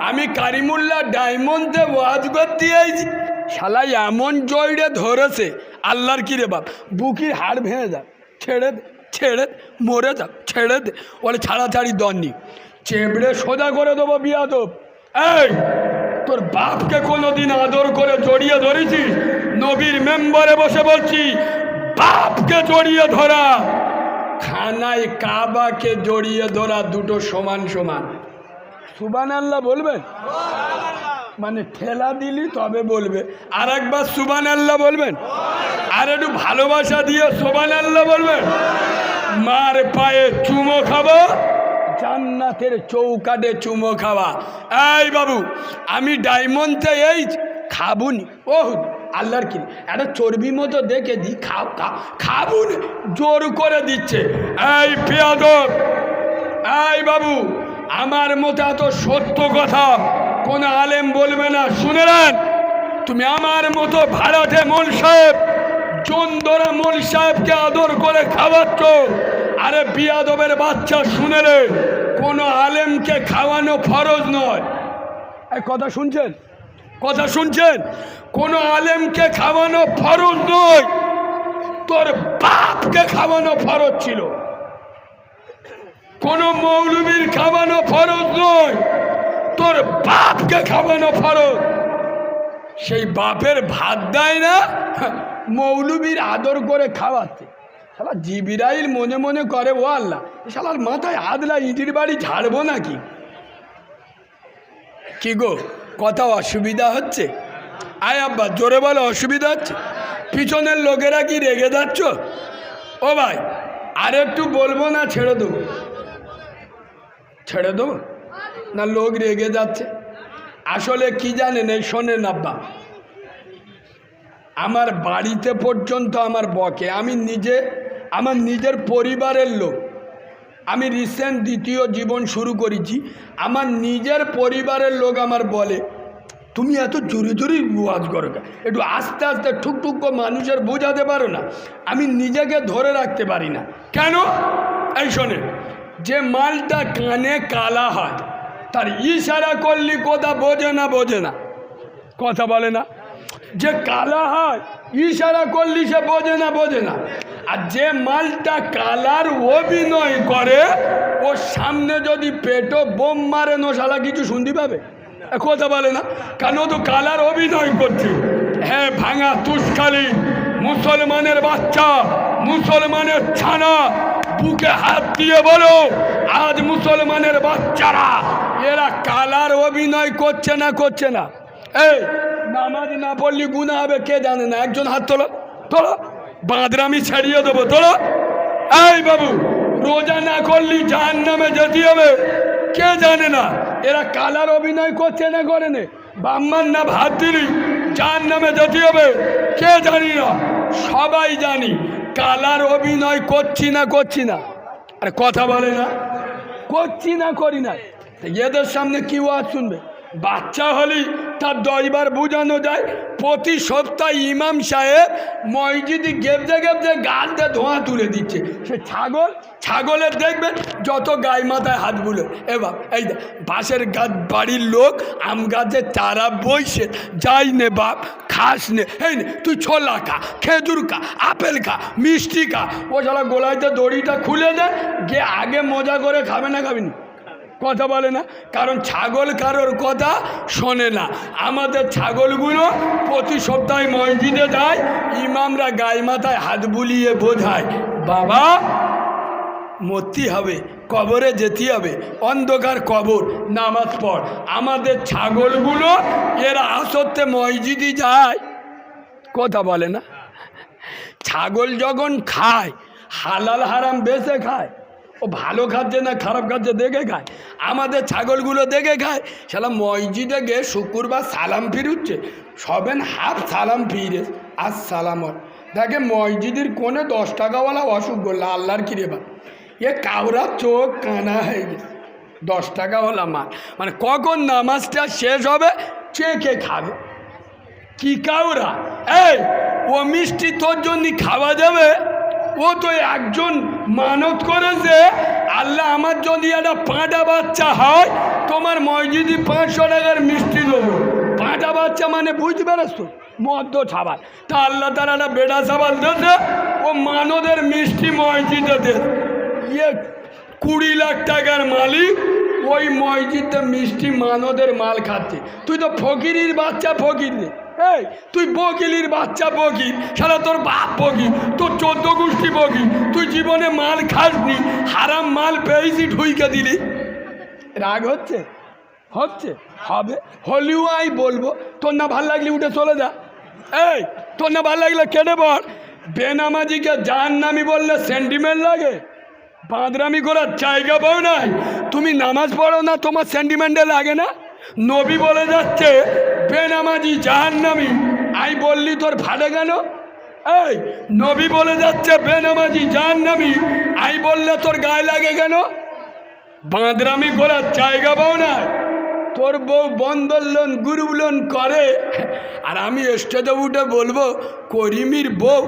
আমি কারিমুল্লাহ ডায়মন্ডে ওয়াজ করতে আইছি, শালা এমন জয়রে ধরেছে আল্লাহর কি রে বাপ, বুকির হাড় ভেঙে যাক, ছেড়ে দে ছেড়ে দে, মরে যাক ছেড়ে দে, বলে ছাড়াছাড়ি দননি, চেবড়ে সোজা করে দেবো বিয়াদব। এই তোর বাপকে কোনোদিন আদর করে জড়িয়ে ধরেছিস? নবীর মেম্বারে বসে বলছি, বাপকে জড়িয়ে ধরা, খানায় কাবাকে জড়িয়ে ধরা, দুটো সমান সমান। সুবহানাল্লাহ বলবেন? মানে ঠেলা দিলি তবে বলবে। আর একবার সুবহানাল্লাহ বলবেন? আর একটু ভালোবাসা দিয়ে সুবহানাল্লাহ বলবেন? মার পায়ে চুমো খাবো, জান্নাতের চৌকাটে চুমো খাওয়া। এই বাবু, আমি ডায়মন্ডে এই খাবুনি, ও আল্লাহর কি একটা চর্বি মতো দেখে দি, খাও খাও, খাবুন জোর করে দিচ্ছে। এই বেয়াদব, এই বাবু, আমার মতো এত সত্য কথা কোন আলেম বলবে না, শুনে নেন। তুমি আমার মতো ভাড়াটে মোল সাহেব, চন্দরা মোল সাহেবকে আদর করে খাওয়াচ্ছ। আরে বিয়াদবের বাচ্চা, শুনে রে, কোনো আলেমকে খাওয়ানো ফরজ নয়। এই কথা শুনছেন? কথা শুনছেন? কোনো আলেমকে খাওয়ানো ফরজ নয়, তোর বাপকে খাওয়ানো ফরজ ছিল। কোনো মৌলবীর খাওয়ানো ফরজ নয়, তোর বাপকে খাওয়ানো ফরজ। সেই বাপের ভাত দেয় না, মৌলবীর আদর করে খাওয়াতে। শালা জিবরাইল মনে মনে করে, ও আল্লাহ, শালার মাথায় আদলা ইটির বাড়ি ঝাড়বো নাকি? কি গো, কথা অসুবিধা হচ্ছে? আয় আব্বা, জোরে বলো, অসুবিধা হচ্ছে? পিছনের লোকেরা কি রেগে যাচ্ছ? ও ভাই, আর একটু বলবো না ছেড়ে দেবো? ছেড়ে দেবো না, লোক রেগে যাচ্ছে। আসলে কি জানেন, এই শোনেন আব্বা, আমার বাড়িতে পর্যন্ত আমার বকে, আমি নিজে, আমার নিজের পরিবারের লোক, আমি রিসেন্ট দ্বিতীয় জীবন শুরু করেছি, আমার নিজের পরিবারের লোক আমার বলে, তুমি এত জোরে জোরে ওয়াজ করো, একটু আস্তে আস্তে ঠুকঠুক মানুষের বোঝাতে পারো না? আমি নিজেকে ধরে রাখতে পারি না। কেন? এই শোনেন, যে মালটা কানে কালা হয়, তার ইশারা করলি কথা বোঝে না, বোঝে না, কথা বলে না। যে কালা হয়, ইশারা করলি সে বোঝে না, বোঝে না। আর যে মালটা কালার অভিনয় করে, ওর সামনে যদি পেটো বোম মারে, শালা কিছু শুনতে পাবে? কথা বলে না, কেন? তো কালার অভিনয় করছে। হ্যাঁ, ভাঙা তুষখালি মুসলমানের বাচ্চা, মুসলমানের ছানা, বুকে হাত দিয়ে বলো, আজ মুসলমানের বাচ্চারা এরা কালার অভিনয় করছে না, করছে না? এই নামাজ না পড়লি গুনাহ হবে, কে জানে না? একজন হাত তোলো, তোলো, বাঁদরামি ছাড়িয়ে দেবো, তোলো। এই বাবু, রোজা না করলি জাহান্নামে যেতে হবে, কে জানে না? এরা কালার অভিনয় করছে না, করে নে? ব্রাহ্মণ না ভাত দিলি জাহান্নামে যেতে হবে, কে জানি না? সবাই জানি কালার অভিনয় করছি না, করছি না। আর কথা বলে না, করছি না, করি না। এদের সামনে কি ওয়াজ শুনবে? বাচ্চা হলি তার 10 বার বোঝানো যায়। প্রতি সপ্তাহে ইমাম সাহেব মসজিদে গেবজে গেবজে গাল দিয়ে ধোঁয়া তুলে দিচ্ছে। সে ছাগলের দেখবেন যত গায়ে মাথায় হাত বুলো। এবার এই বাসের গাছ বাড়ির লোক আম গাছের চারা বইছে, যাই নে বাপ, খাস নে, এই নে তুই ছোলা খা, খেজুর খা, আপেল খা, মিষ্টি খা। ও শালা গোলাইতে দড়িটা খুলে দেয়, গিয়ে আগে মজা করে খাবে না, খাবিনি? কথা বলে না, কারণ ছাগল কারোর কথা শোনে না। আমাদের ছাগলগুলো প্রতি সপ্তাহে মসজিদে যায়, ইমামরা গায়ে মাথায় হাত বুলিয়ে বোঝায়, বাবা মরতে হবে, কবরে যেতে হবে, অন্ধকার কবর, নামাজ পড়। আমাদের ছাগলগুলো এরা আসতে মসজিদে যায়, কথা বলে না। ছাগল যখন খায়, হালাল হারাম বেছে খায়, ও ভালো খাচ্ছে না খারাপ খাচ্ছে দেখে খায়। আমাদের ছাগলগুলো দেখে খায়। শালা মসজিদে গিয়ে শুক্রবার সালাম ফিরুচ্ছে, সবেন হাফ সালাম ফিরে আসসালাম। দেখে মসজিদের কোণে 10 টাকাওয়ালা অসুখ করলো, আল্লাহর কিরে বা, এ কাউরা চোখ কানা হয়ে গেছে। 10 টাকাওয়ালা মাল, মানে কখন নামাজটা শেষ হবে চেকে খাবে। কি কাউরা? এই ও মিষ্টি তোর জন্য খাওয়া যাবে? ও তো একজন মানত করেছে, আল্লাহ আমার যদি একটা পাঁটা বাচ্চা হয় তোমার মসজিদে 500 টাকার মিষ্টি দেবো, 5টা বাচ্চা মানে বুঝতে পারছ তো, মদ্য ছাবাল। তা আল্লাহ তারা একটা বেটা ছাবাল দিয়েছে, ও মানদের মিষ্টি মসজিদে দে। ইয়ে 20 লাখ টাকার মালিক, ওই মসজিদে মিষ্টি মানদের মাল খাচ্ছে। তুই তো ফকিরির বাচ্চা, ফকির রে। এই তুই বকিলির বাচ্চা, বকির সারা, তোর বাপ বকির, তোর 14 গোষ্ঠী বকির। তুই জীবনে মাল খাসনি, হারাম মাল পেয়েছি ঢুইকে দিলি। রাগ হচ্ছে? হচ্ছে, হবে, হলিও আই বলবো। তোর না ভাল লাগলে উঠে চলে যা। এই তোর না ভাল লাগলে কেটে পড়। বেনামাজিকে জাহান্নামী বললে সেন্টিমেন্ট লাগে? বাঁদরামি করার জায়গা পাও নাই? তুমি নামাজ পড়ো না, তোমার সেন্টিমেন্টে লাগে না? নবী বলে যাচ্ছে বেনামাজি জাহান্নামী, আই বললি তোর ফাটে কেন? এই নবী বলে যাচ্ছে বেনামাজি জাহান্নামী, আই বললে তোর গায়ে লাগে কেন? বাঁদরামি করার জায়গা পাও না? তোর বউ বন্ধন লোন, গ্রুপ লোন করে, আর আমি স্টেজে উঠে বলবো করিমির বউ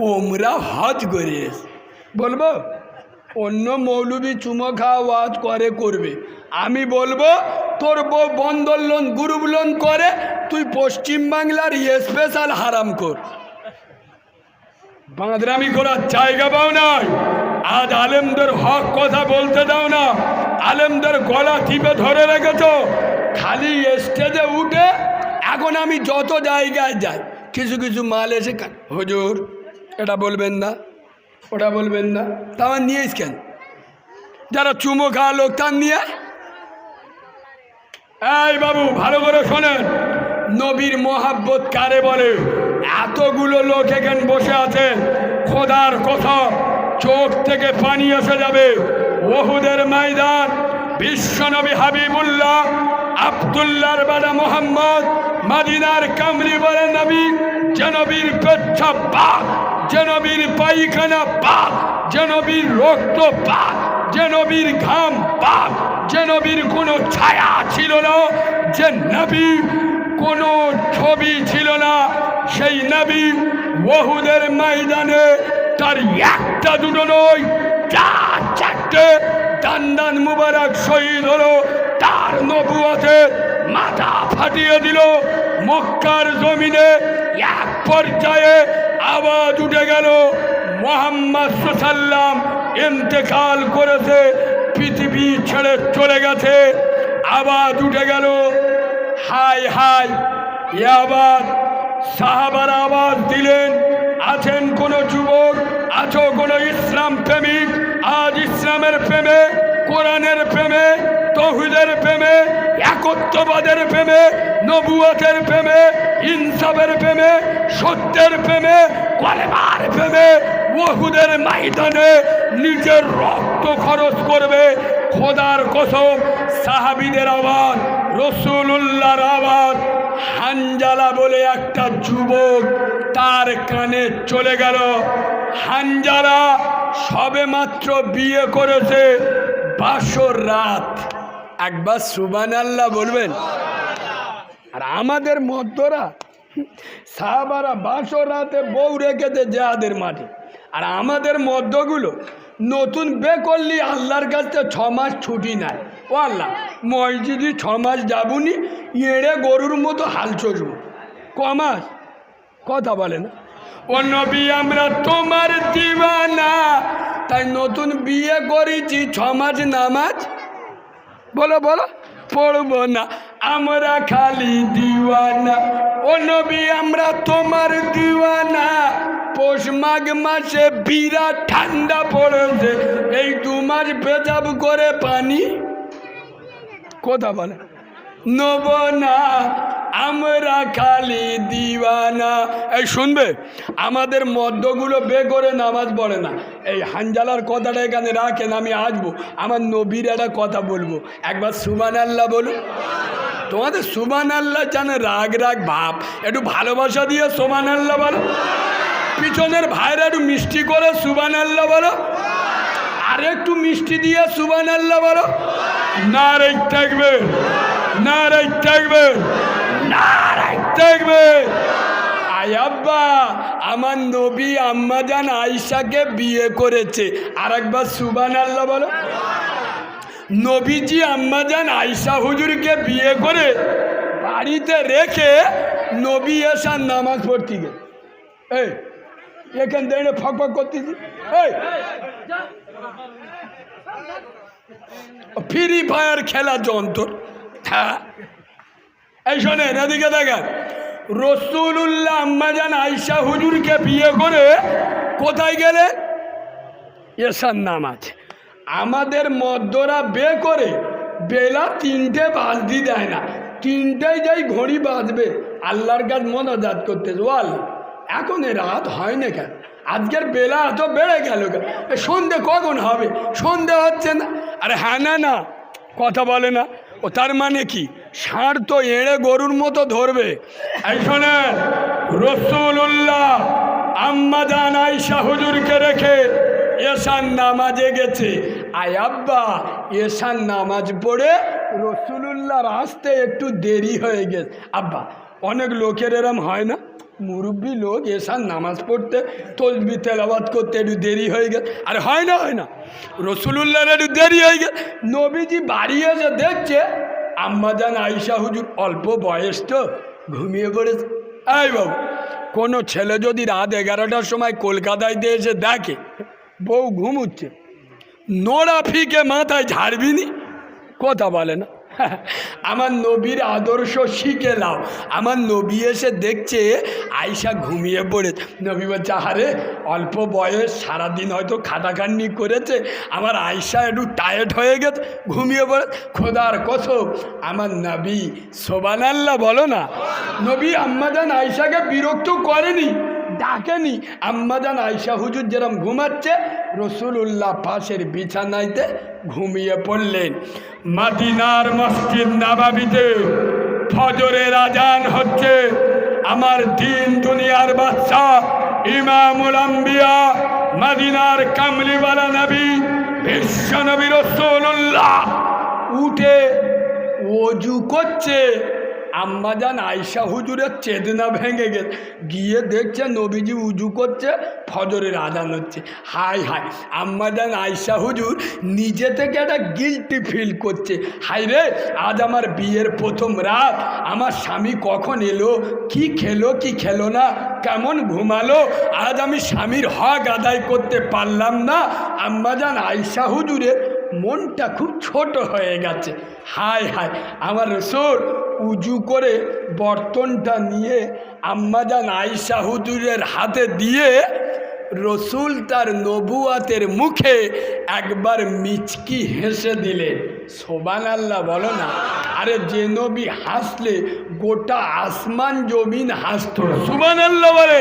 ওমরা হজ করে বলবো? অন্য মৌলবি চুমো খাওয়া ওয়াজ করে, করবে। আমি বলবো তোর বউ বন্ধন লোন, গ্রুপ লোন করে, তুই পশ্চিমবাংলার স্পেশাল হারাম কর। বাঁদরামি করার জায়গা পাও নাই। আজ আলেমদের হক কথা বলতে দাও না, আলেমদের গলা টিপে ধরে রেখেছ। খালি স্টেজে উঠে এখন আমি যত জায়গায় যাই, কিছু কিছু মাল এসে হুজুর এটা বলবেন না, ওটা বলবেন না। তা আমার নিয়েছ কেন? যারা চুমো খাওয়া লোক তার নিয়ে। এই বাবু ভালো করে শোনেন, নবীর মোহাব্বত কারে বলে? এতগুলো লোক এখানে বসে আছে, খোদার কথা চোখ থেকে পানি এসে যাবে। ওহুদের ময়দান, বিশ্বনবী হাবিবুল্লাহ আব্দুল্লাহর বাবা মোহাম্মদ, মদিনার কামরি বলে নবী, যে নবীর পেচ্ছাপ পাক, যে নবীর পায়খানা পাক, যে নবীর রক্ত পাক, যে নবীর ঘাম পাক, যে নবীর কোনো ছায়া ছিল না, যে নবী কোনো ছবি ছিল না, সেই নবী ওহুদের ময়দানে তার একটা দুটো নয়, 4-4টে দান্দান মুবারক শহীদ হলো। তার নবুয়তে মাথা ফাটিয়ে দিল। মক্কার জমিনে এক পর্যায়ে আওয়াজ উঠে গেল, মুহাম্মদ সাল্লাল্লাহু আলাইহি ওয়াসাল্লাম ইন্তেকাল করেছে, পৃথিবী ছেড়ে চলে গেছে। আওয়াজ উঠে গেল, হাই হাই। এ আওয়াজ সাহাবারা আওয়াজ দিলেন। আছেন কোন যুবক, আছো কোন ইসলাম প্রেমিক? আজ ইসলামের প্রেমে, কোরআনের প্রেমে, তৌহিদের প্রেমে, একত্ববাদের প্রেমে, নবুয়তের প্রেমে, ইনসাফের প্রেমে, সত্যের প্রেমে, কলেমার প্রেমে ওহুদের ময়দানে নিজের রক্ত খরচ করবে। খোদার কসম, সাহাবীদের আওয়াজ, রাসূলুল্লাহর আওয়াজ, হানজালা বলে একটা যুবক তার কানে চলে গেল। হানজালা সবে মাত্র বিয়ে করেছে, বাসর রাত। একবার সুবহানাল্লাহ বলবেন? আর আমাদের মধ্যরা সাহাবারা বাসর রাতে বউ রেখেছে জিহাদের মাঠে। আর আমাদের মধ্যগুলো নতুন বে করলি আল্লাহর কাছে 6 মাস ছুটি নাই। ও আল্লাহ, মসজিদে 6 মাস যাবুনি, এড়ে গরুর মতো হাল চলবো। ক মাস কথা বলে না। ও নবী আমরা তোমার দিওয়ানা, তাই নতুন বিয়ে করেছি, 6 মাস নামাজ বলো বলো পড়বো না, আমরা খালি দিওয়ানা। ও নবী আমরা তোমার দিওয়ানা, পৌষ মাঘ মাসে বিরাট ঠান্ডা পড়েছে, এই 2 মাস পেজাব করে পানি কথা বলে নব না, আমরা খালি দিওয়ানা। এই শুনবে, আমাদের মধ্যগুলো বে করে নামাজ পড়ে না। এই হানজালার কথাটা এখানে রাখেন, আমি আসবো, আমার নবীর একটা কথা বলবো। একবার সুবহানাল্লাহ বলুন। তোমাদের সুবহানাল্লাহ জানে রাগ রাগ ভাব, একটু ভালোবাসা দিয়ে সুবহানাল্লাহ বলো। পিছনের ভাইরা একটু মিষ্টি করে সুবহানাল্লাহ বলো। আর একটু মিষ্টি দিয়ে সুবহানাল্লাহ বলো। নারে তাকবীর, নারে তাকবীর, নারে তাকবীর। আয় আব্বা, আমার নবী আম্মাজান আয়েশাকে বিয়ে করেছে। আর একবার সুবহানাল্লাহ বলো। নবীজি আম্মাজান আয়েশা হুজুরকে বিয়ে করে বাড়িতে রেখে নবী এসার নামাজ পড়তে গেল। এই এখান থেকে ফক ফক করতেছি, এই ফ্রি ফায়ার খেলা যন্ত্র। হ্যাঁ, এই শোনেন, এদিকে দেখেন, রসুল্লাহ আম্মাজান আয়েশা হুজুরকে বিয়ে করে কোথায় গেলেন? এসার নামাজ। আমাদের মদ্যরা বিয়ে করে বেলা 3টে বাজতে দেয় না, 3টায় যাই ঘড়ি বাজবে আল্লাহর কাছে মোনাজাত করতে। ওয়াল এখন এ রাত হয় না কেন? আজকের বেলা এত বেড়ে গেল কেন? সন্ধে কখন হবে? সন্ধে হচ্ছে না। আরে হ্যাঁ, না না কথা বলে না ও, তার মানে কি? ষাঁড় তো এড়ে গরুর মতো ধরবে। এই শোনেন, রসুল্লাহ আম্মাজান আয়েশা হুজুরকে রেখে এশার নামাজে গেছে। আয় আব্বা, এশার নামাজ পড়ে রসুল্লাহর আসতে একটু দেরি হয়ে গেছে। আব্বা, অনেক লোকের এরম হয় না, মুরব্বী লোক এশার নামাজ পড়তে তসবিহ তেলাওয়াত করতে একটু দেরি হয়ে গেছে। আর হয় না, হয় না, রসুল্লাহর একটু দেরি হয়ে গেছে। নবীজি বাড়ি এসে দেখছে আম্মাজান আয়েশা হুজুর অল্প বয়স তো ঘুমিয়ে পড়েছে। এই বাবু, কোনো ছেলে যদি রাত 11টার সময় কলকাতায় দিয়ে এসে দেখে বউ ঘুমুচ্ছে, নোড়া ফিকে মাথায় ঝাড়বি নি? কথা বলে না। আমার নবীর আদর্শ শিখে নাও। আমার নবী এসে দেখছে আয়েশা ঘুমিয়ে পড়েছে। নবী বলছে, আরে অল্প বয়স, সারাদিন হয়তো খাটাখাটনি করেছে, আমার আয়েশা একটু টায়ার্ড হয়ে গেছে, ঘুমিয়ে পড়ে। খোদার কসম, আমার নবী, সুবহানাল্লাহ বলো না, নবী আম্মাজান আয়েশাকে বিরক্ত করেনি, ডাকেনি। আম্মাজান আয়েশা হুজুর যেরকম ঘুমাচ্ছে, রসুল্লাহ পাশের বিছানাইতে ঘুমিয়ে পড়লেন। মদিনার মসজিদ নববীতে ফজরের আজান হচ্ছে। আমার দিন দুনিয়ার বাদশা ইমামুল আম্বিয়া মদিনার কামলিওয়ালা নবী বিশ্ব নবী রসুল্লাহ উঠে ওযু করছে। আম্মাজান আয়েশা হুজুরের চেতনা ভেঙে গেছে, গিয়ে দেখছে নবীজি উজু করছে, ফজরের আজান হচ্ছে। হায় হায়, আম্মাজান আয়েশা হুজুর নিজে থেকে একটা গিল্টি ফিল করছে। হায় রে, আজ আমার বিয়ের প্রথম রাত, আমার স্বামী কখন এলো, কি খেলো কি খেলো না, কেমন ঘুমালো, আজ আমি স্বামীর হক আদায় করতে পারলাম না। আম্মাজান আয়েশা হুজুরের মনটা খুব ছোট হয়ে গেছে। হায় হায়, আমার রসুল উজু করে বর্তনটা নিয়ে আম্মাজান আয়েশা হুজুরের হাতে দিয়ে রসুল তার নবুয়াতের মুখে একবার মিচকি হেসে দিলেন। সুবহানাল্লাহ বলো না। আরে যে নবী হাসলে গোটা আসমান জমিন হাসত। সুবহানাল্লাহ বলে।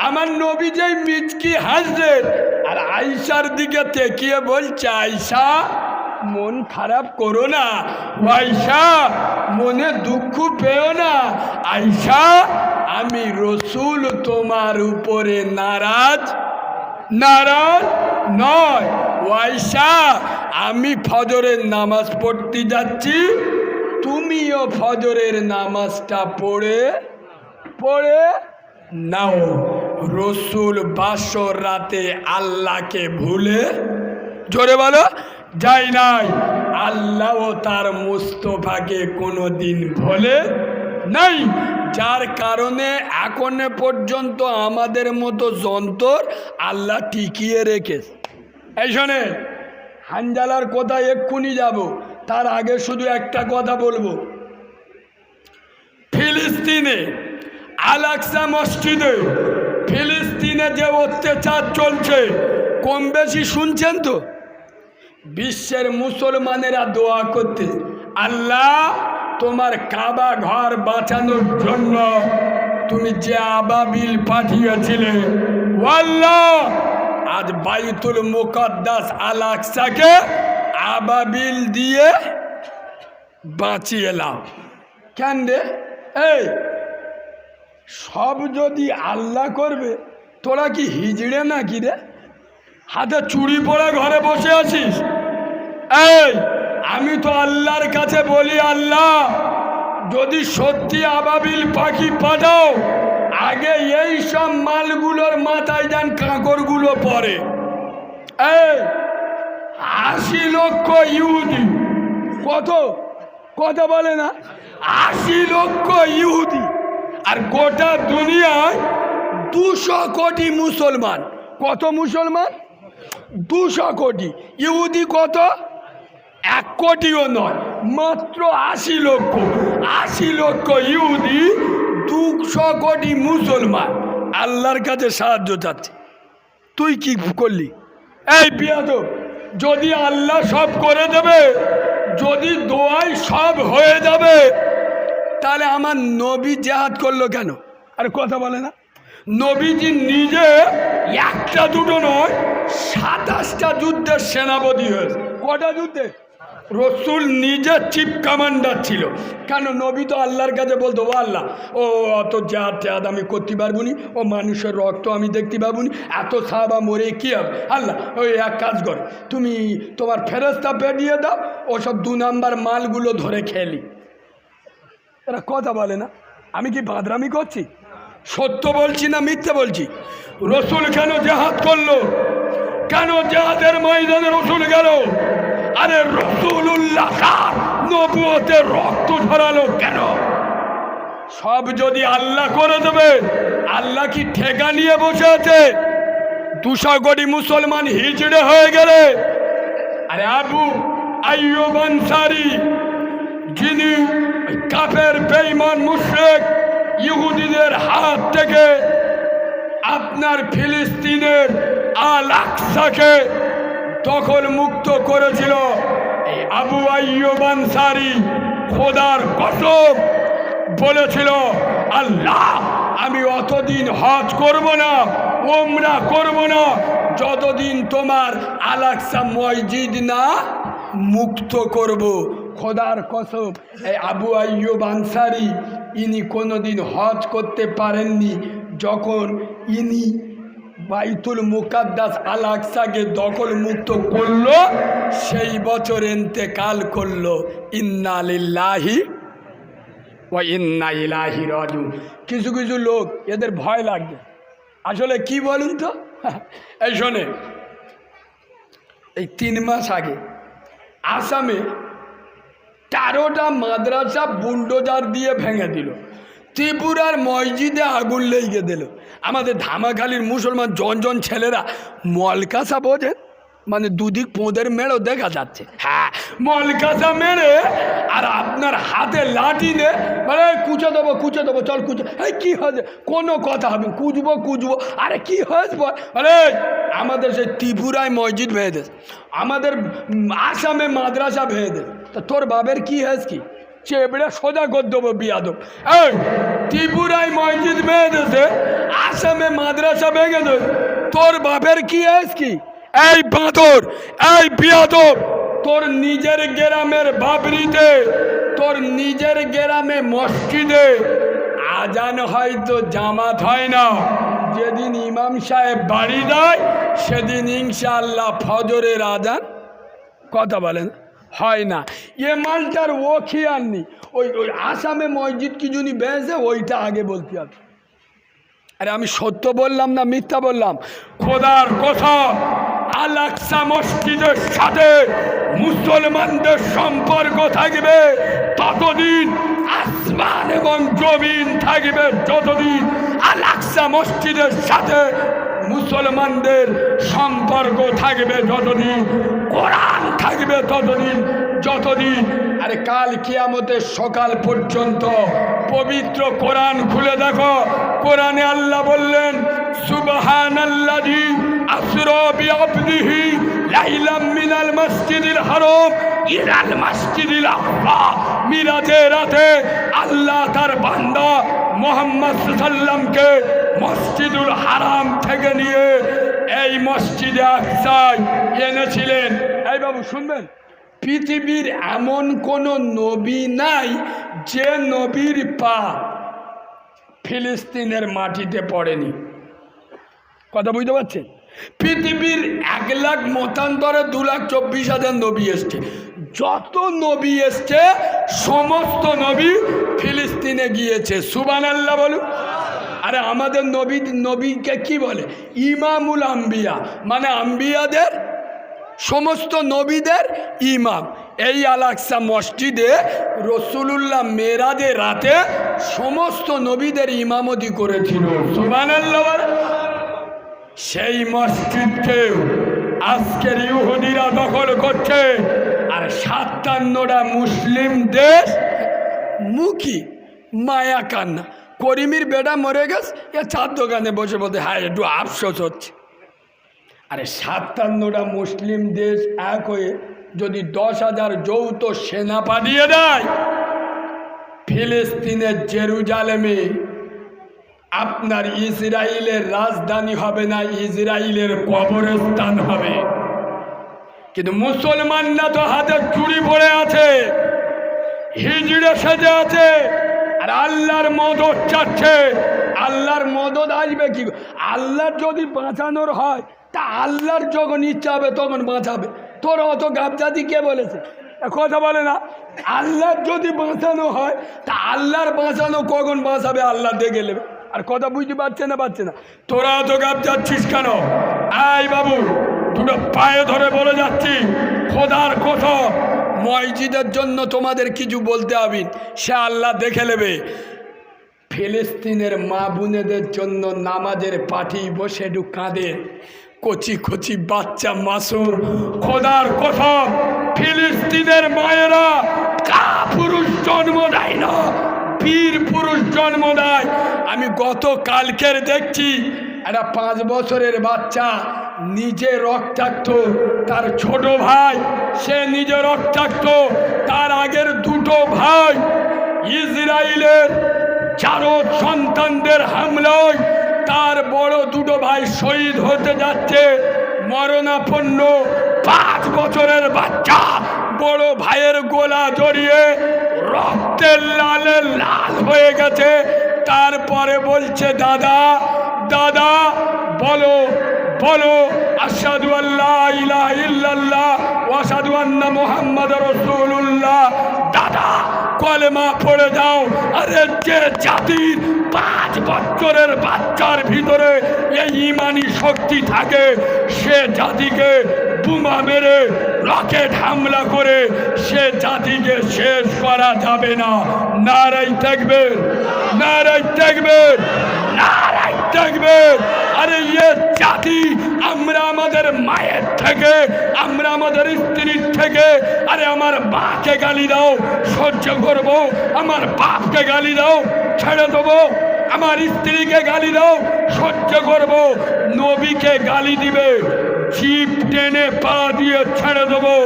আমার নবী যেই মিচকি হাসলেন আর আয়েশার দিকে তাকিয়ে বলছে, আয়েশা মন খারাপ করো না, আয়েশা মনে দুঃখ পেও না, আয়েশা আমি রসুল তোমার উপরে নারাজ নয়, আয়েশা আমি ফজরের নামাজ পড়তে যাচ্ছি, তুমিও ফজরের নামাজটা পড়ে নাও। রসুল বাসর রাতে আল্লাহকে ভুলে, জোরে বলো, যাই নাই। আল্লাহ তার মুস্তফাকে কোনোদিন ভোলে নাই, যার কারণে এখন পর্যন্ত আমাদের মতো যন্ত্র আল্লাহ টিকিয়ে রেখেছে। এই শোনে, হানজালার কথা এক্ষুনি যাব, তার আগে শুধু একটা কথা বলবো। ফিলিস্তিনে আল আকসা মসজিদে ফিলিস্তিনে যে অত্যাচার চলছে কম বেশি শুনছেন তো? বিশ্বের মুসলমানেরা দোয়া করতে, আল্লাহ তোমার কাবা ঘর বাঁচানোর জন্য তুমি যে আবাবিল পাঠিয়েছিলে, আল্লাহ আজ বাইতুল মুকাদ্দাস আল আকসাকে আবাবিল দিয়ে বাঁচিয়ে নাও। কেন রে? এই সব যদি আল্লাহ করবে, তোরা কি হিজড়ে নাকি রে? হাতে চুড়ি পরে ঘরে বসে আছিস? এই আমি তো আল্লাহর কাছে বলি, আল্লাহ যদি সত্যি আবাবিল পাখি পাঠাও, আগে এই সব মালগুলোর মাথায় যেন কাঁকড়গুলো পড়ে। এই 80 লক্ষ ইহুদি। কত? কথা বলে না, 80 লক্ষ ইহুদি। আর গোটা দুনিয়ায় 200 কোটি মুসলমান। কত মুসলমান? 200 কোটি। ইহুদি কত? 1 কোটিও নয়, মাত্র 80 লক্ষ। 80 লক্ষ ইহুদি, 200 কোটি মুসলমান। আল্লাহর কাছে সাহায্য চাচ্ছে। তুই কি করলি? এই বিয়াদব, যদি আল্লাহ সব করে দেবে, যদি দোয়ায় সব হয়ে যাবে, তাহলে আমার নবী জিহাদ করলো কেন? আর কথা বলে না, নবীজি নিজে একটা দুটো নয় 27টা যুদ্ধের সেনাপতি হয়েছে। কটা যুদ্ধে? রসুল নিজে চিফ কমান্ডার ছিল। কেন? নবী তো আল্লাহর কাছে বলতো, ও আল্লাহ, ও অত জাহাদ আমি করতে পারবো নি, ও মানুষের রক্ত আমি দেখতে পাবো নি, এত সাহাবা মরে কি হবে? আল্লাহ ওই এক কাজ কর, তুমি তোমার ফেরেশতা পাঠিয়ে দাও, ওসব 2 নাম্বার মালগুলো ধরে খেলি। এরা কথা বলে না। আমি কি বাদরামি করছি? সত্য বলছি না মিথ্যে বলছি? রসুল কেন জিহাদ করলো? কেন জিহাদের ময়দানে রসুল গেল? আরে রাসূলুল্লাহ কার নবুয়তের রক্ত ঝরালো কেন? সব যদি আল্লাহ করে দেবে, আল্লাহ কি ঠেকা নিয়ে বসে আছে? 200 কোটি মুসলমান হিজড়ে হয়ে গেলে, আরে আবু আইয়ুব আনসারী, যিনি কাফের বেঈমান মুশরিক ইহুদিদের হাত থেকে আপনার ফিলিস্তিনের আল আকসাকে দখল মুক্ত করেছিল, এই আবু আইয়ুব আনসারী খোদার কসম বলেছিল, আল্লাহ আমি অতদিন হজ করব না, ওমরা করব না, যতদিন তোমার আল আকসা মসজিদ না মুক্ত করব। খোদার কসম, এই আবু আইয়ুব আনসারী ইনি কোনোদিন হজ করতে পারেননি। যখন ইনি বাইতুল মুকাদ্দাস আল আকসাকে দখল মুক্ত করলো, সেই বছর ইন্তেকাল করলো। ইন্না লিল্লাহি ওয়া ইন্না ইলাইহি রাজিউন। কিছু কিছু লোক, এদের ভয় লাগবে। আসলে কি বলুন তো, এই শোনে, এই 3 মাস আগে আসামে 13টা মাদ্রাসা বুলডোজার দিয়ে ভেঙে দিল। ত্রিপুরার মসজিদে আগুন লেগে দিল। আমাদের ধামাখালির মুসলমান জন ছেলেরা মলকাসা বোঝেন, মানে দুদিক পোঁদের মেরেও দেখা যাচ্ছে। হ্যাঁ, মলকাসা মেরে আর আপনার হাতে লাঠি নে, মানে কুচে দেবো চল কুচে। এই কী হয়েছে? কোনো কথা হবে, কুচবো। আরে কি হয়েছে? আরে আমাদের সেই ত্রিপুরায় মসজিদ ভেঙে দেশ, আমাদের আসামে মাদ্রাসা ভেঙে দেশ, তা তোর বাবের কি হয়েছে? কি চেবড়ে সোজা করে দেবো বিয়াদব। এই ত্রিপুরায় মসজিদ ভেঙে দেশে, আসামে মাদ্রাসা ভেঙে দেশ, তোর বাপের কি হয়েছে? কি এই বাঁদর, এই বিয়াদব, তোর নিজের গ্রামের বাবরিতে, তোর নিজের গ্রামে মসজিদে আজান হয়তো জামাত হয় না, যেদিন ইমাম সাহেব বাড়ি দেয় সেদিন ইনশাআল্লাহ ফজরের আজান, কথা বলেন, হয় না। এ মালটার ও খেয়াল নেই। ওই আসামে মসজিদ কি জন্য বেঁচে, ওইটা আগে বলতে হবে। আরে আমি সত্য বললাম না মিথ্যা বললাম? খোদার কথা, আল আকসা মসজিদের সাথে মুসলমানদের সম্পর্ক থাকবে ততদিন, আসমান এবং জমিন থাকবে যতদিন, আল আকসা মসজিদের সাথে মুসলমানদের সম্পর্ক থাকবে যতদিন, কোরআন থাকবে ততদিন, যতদিন। আরে কাল কিয়ামতের সকাল পর্যন্ত পবিত্র কোরআন খুলে দেখো, কোরআনে আল্লাহ বললেন, সুবহানাল্লাযী আসরা বিআবদিহি লাইলাম মিনাল মসজিদিল হারাম ইলাল মসজিদিল আকসা। মিরাজের রাতে আল্লাহ তার বান্দা মুহাম্মদ সাল্লাল্লাহু মসজিদুল হারাম থেকে নিয়ে এই মসজিদে আকসায় এনেছিলেন। এই বাবু শুনবেন, পৃথিবীর এমন কোন নবী নাই যে নবীর পা ফিলিস্তিনের মাটিতে পড়েনি। কথা বুঝতে পারছেন? পৃথিবীর 1 লাখ মতান্তরে 2,24,000 নবী এসছে। যত নবী এসছে সমস্ত নবী ফিলিস্তিনে গিয়েছে। সুবহানাল্লাহ বলুন। আরে আমাদের নবীকে কি বলে? ইমামুল আম্বিয়া, মানে আম্বিয়াদের সমস্ত নবীদের ইমাম। এই আল আকসা মসজিদে রাসূলুল্লাহ মেরাজের রাতে সমস্ত নবীদের ইমামতি করেছিল। সুবহানাল্লাহ। সেই মসজিদকে আজকের ইহুদিরা দখল করছে, আর 57টা মুসলিম দেশ মুখী মায়া কান্না। করিমের বেটা মরে গেছে, এ চার দোকানে বসে বলতে হ্যাঁ একটু আফসোস হচ্ছে। আরে 57টা মুসলিম দেশ এক হয়ে যদি 10,000 যৌথ সেনা পাঠিয়ে দেয়, ফিলিস্তিনের জেরুজালেমে আপনার ইসরায়েলের রাজধানী হবে না, ইসরায়েলের কবরস্থান হবে। কিন্তু মুসলমানরা তো হাতে চুরি পড়ে আছে, হিজড়ে সেজে আছে, আর আল্লাহর মদদ চাচ্ছে। আল্লাহর মদদ আসবে কি? আল্লাহর যদি বাঁচানোর হয় তা আল্লাহর যখন ইচ্ছা হবে তখন বাঁচাবে। তোরা অত গাবজাতি কে বলেছে? কথা বলে না। আল্লাহর যদি বাঁচানো হয় তা আল্লাহর বাঁচানো কখন বাঁচাবে আল্লাহ দেখে নেবে। আর কথা বুঝতে পারছে না। তোরা অত গাবজাচ্ছিস কেন? আই বাবু, দুটো পায়ে ধরে বলে যাচ্ছি, খোদার কথা, মসজিদের জন্য তোমাদের কিছু বলতে হবে, সে আল্লাহ দেখে নেবে। ফিলিস্তিনের মা বোনেদের জন্য নামাজের পাঠি বসে একটু কাঁদে, কচি কচি বাচ্চা মাসুম। খোদার কথা, ফিলিস্তিনের মায়েরা পুরুষ জন্ম দেয় না, বীর পুরুষ জন্ম দেয়। আমি গত কালকের দেখছি একটা 5 বছরের বাচ্চা নিজে রক্তাক্ত, তার ছোট ভাই সে নিজে রক্তাক্ত, তার আগের 2টো ভাই ইসরায়েলের 4 সন্তানদের হামলায় তার বড় 2টো ভাই শহীদ হতে যাচ্ছে, মরণাপন্ন। 5 বছরের বাচ্চা বড় ভাইয়ের গোলা জড়িয়ে রক্তের লালে লাল হয়ে গেছে। তারপরে বলছে দাদা দাদা বলো বলো আশহাদু আল্লা ইলাহা ইল্লাল্লাহ ওয়া আশহাদু আন্না মুহাম্মাদুর রাসূলুল্লাহ। দাদা কলেমা পড়ে যাও। আরে যে জাতির 5 বছরের বাচ্চার ভিতরে এই ইমানি শক্তি থাকে, সে জাতিকে বোমা মেরে রকেট হামলা করে সে জাতিকে শেষ করা যাবে না। নারায়ে তাকবীর, নারায়ে তাকবীর, নারায়ে তাকবীর। আরে এ জাতি, আমরা আমাদের মায়ের থেকে, আমরা আমাদের স্ত্রীর থেকে, আরে আমার মাকে গালি দাও সহ্য করব, আমার বাপকে গালি দাও ছেড়ে দেবো, আমার স্ত্রীকে গালি দাও সহ্য করব, নবীকে গালি দিবে জিপ টেনে পা দিয়ে ছেড়ে দেবো,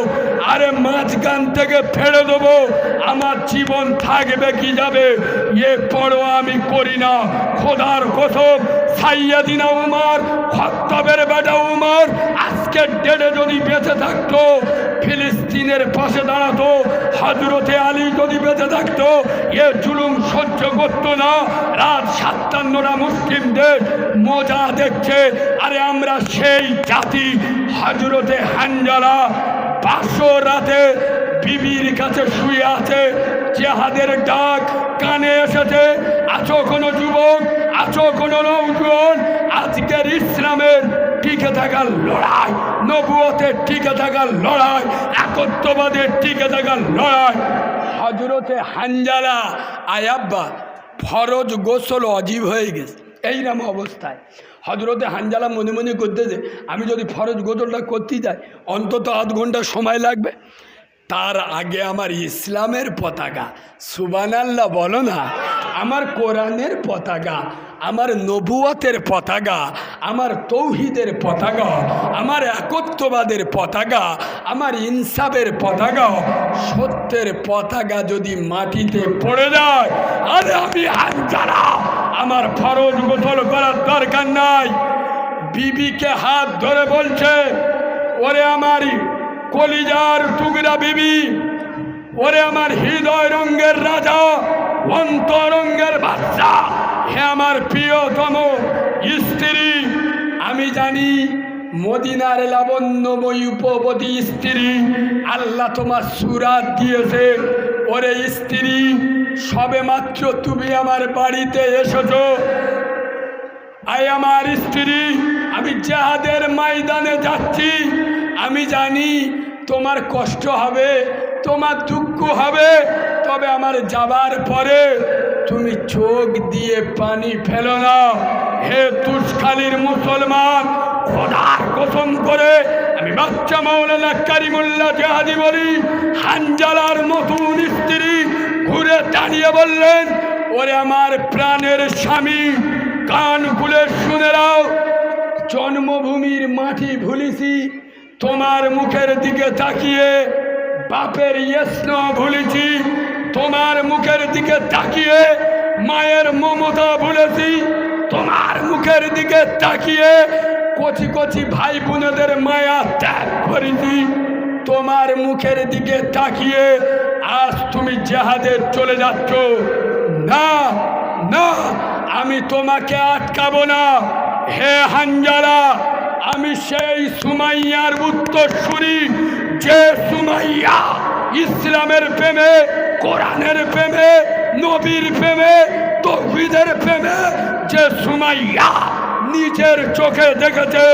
আরে মাঝখান থেকে ফেলে দেবো, আমার জীবন থাকবে কি যাবে এ পরোয়া আমি করি না। খোদার কসম, সাইয়্যিদিনা উমর, খাত্তাবের বেটা উমর আজকের ডেটে যদি বেঁচে থাকতো, ফিলিস্তিনের পাশে দাঁড়াতো। হযরতে আলী যদি বেঁচে থাকতো, এ জুলুম সহ্য করতো না। রাত 57টা মুসলিমদের মজা দেখছে। আরে আমরা সেই জাতি। হযরতে হানজালা 500 রাতে বিবির কাছে শুয়ে আছে, জিহাদের ডাক কানে এসেছে। আছো কোনো যুবক, আছো কোনো নওজোয়ান, আজকের ইসলামের টিকে থাকার লড়াই, নবুয়তের টিকে থাকার লড়াই, একত্ববাদের টিকে থাকার লড়াই। হযরতে হানজালা আয়াব্বা ফরজ গোসল অজীব হয়ে গেছে। এইরকম অবস্থায় হযরতে হানজালা মনে মনে করতেছে, আমি যদি ফরজ গোসলটা করতে যাই অন্তত আধ ঘন্টা সময় লাগবে, তার আগে আমার ইসলামের পতাকা, সুবহানাল্লাহ বলো না, আমার কোরআনের পতাকা, আমার নবুয়তের পতাকা, আমার তৌহিদের পতাকা, আমার একত্ববাদের পতাকা, আমার ইনসাফের পতাকা, সত্যের পতাকা যদি মাটিতে পড়ে যায়, আরে আমি হানজালা, আমার ফরজ গোসল করার দরকার নাই। বিবিকে হাত ধরে বলছে, ওরে আমার কলিজার টুকরা বিবি, ওরে আমার হৃদয় রঙের রাজা, অন্তরঙ্গের বাচ্চা, হে আমার প্রিয়তম স্ত্রী, আমি জানি মদিনার লাবণ্যময়ী উপবতী স্ত্রী, আল্লাহ তোমার সুরাত দিয়েছে। ওরে স্ত্রী, সবে মাত্র তুমি আমার বাড়িতে এসেছো। আয় আমার স্ত্রী, আমি জিহাদের ময়দানে যাচ্ছি, আমি জানি তোমার কষ্ট হবে, তোমার দুঃখ হবে, তবে আমার যাবার পরে তুমি চোখ দিয়ে পানি ফেলো না। হে তুষখালীর মুসলমান, খোদার কসম করে আমি বাচ্চা মাওলানা কারিমুল্লাহ জাহাদি বলি, হানজালার নতুন স্ত্রী ঘুরে দাঁড়িয়ে বললেন, ওরে আমার প্রাণের স্বামী, কান খুলে শুনে নাও, জন্মভূমির মাটি ভুলিছি, তোমার মুখের দিকে তাকিয়ে বাপের ইয়স্ন ভুলেছি, তোমার মুখের দিকে তাকিয়ে মায়ের মমতা ভুলেছি, তোমার মুখের দিকে তাকিয়ে কচি কচি ভাই বোনেদের মায়া ত্যাগ করেছি, তোমার মুখের দিকে তাকিয়ে আজ তুমি জেহাদে চলে যাচ্ছ। না না, আমি তোমাকে আটকাবো না। হে হানজালা, আমি সেই সুমাইয়ার উত্তরসূরি, যে সুমাইয়া ইসলামের প্রেমে, কোরআনের প্রেমে, নবীর প্রেমে, তাওহীদের প্রেমে, যে সুমাইয়া নিজের চোখে দেখেছে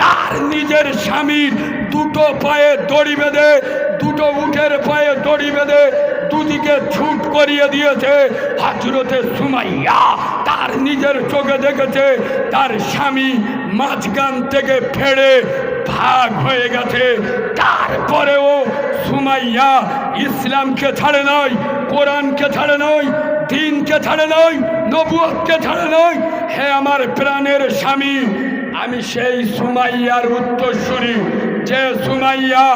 তার নিজের স্বামীর দুটো পায়ে দড়ি বেঁধে, দুটো উটের পায়ে দড়ি বেঁধে দুদিকে ছুট করিয়ে দিয়েছে। হযরতে সুমাইয়া তার নিজের চোখে দেখেছে তার স্বামী মাঝখান থেকে ফেড়ে ভাগ হয়ে গেছে। তারপরেও সুমাইয়া ইসলামকে ছাড়ে নয়, কোরআনকে ছাড়ে নয়, দিনকে ছাড়ে নয়, নবুয়তকে ছাড়ে নয়। হে আমার প্রাণের স্বামী, আমি সেই সুমাইয়ার উত্তরসূরি, যে সুমাইয়া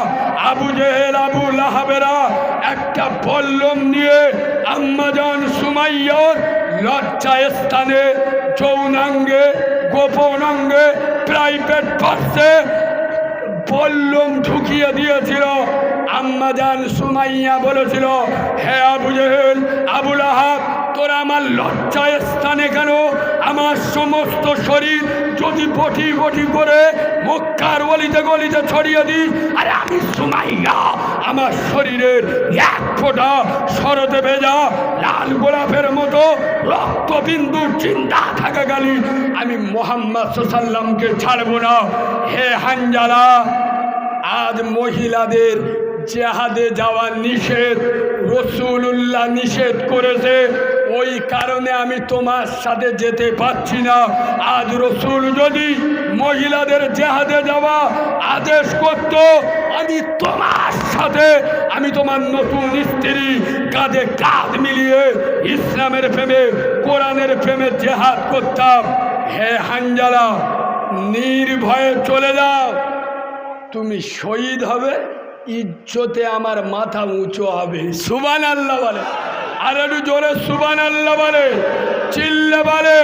আবু জেহেল, আবু লাহাবেরা একটা বল্লম নিয়ে আম্মাজান সুমাইয়ার লজ্জা স্থানে, যৌনাঙ্গে, গোপনাঙ্গে, প্রাইভেট পার্সে বল্লম ঢুকিয়ে দিয়েছিল। আম্মাজান সুমাইয়া বলেছিল, হে আবু জেহেল, আবু লাহাব, তোরা আমার লজ্জা স্থানে কেন? আমার সমস্ত শরীর যদি বটি বটি করে মক্কার গলিতে গলিতে ছড়িয়ে দিই, আরে আমি সুমাইয়া আমার শরীরের এক ফোঁটা শরতে ভেজা লাল গোলাপের মতো রক্তবিন্দু চিন্তা থাকাকালীন আমি মুহাম্মদ সাল্লাল্লাহুকে ছাড়বো না। হে হানজালা, আজ মহিলাদের জেহাদে যাওয়া নিষেধ, রাসূলুল্লাহ নিষেধ করেছে, ওই কারণে আমি তোমার সাথে যেতে পারছি না। আজ রাসূল যদি মহিলাদের জেহাদে যাওয়া আদেশ করত, আমি তোমার সাথে, আমি তোমার নতুন স্ত্রী কাঁধে কাঁধ মিলিয়ে ইসলামের প্রেমে, কোরআনের প্রেমে জেহাদ করতাম। হে হানজালা, নির্ভয়ে চলে যাও, তুমি শহীদ হবে, ইজ্জতে আমার মাথা উঁচু হবে। সুবহানাল্লাহ বলে, আর একটু জোরে সুবহানাল্লাহ বলে, চিল্লে বলে,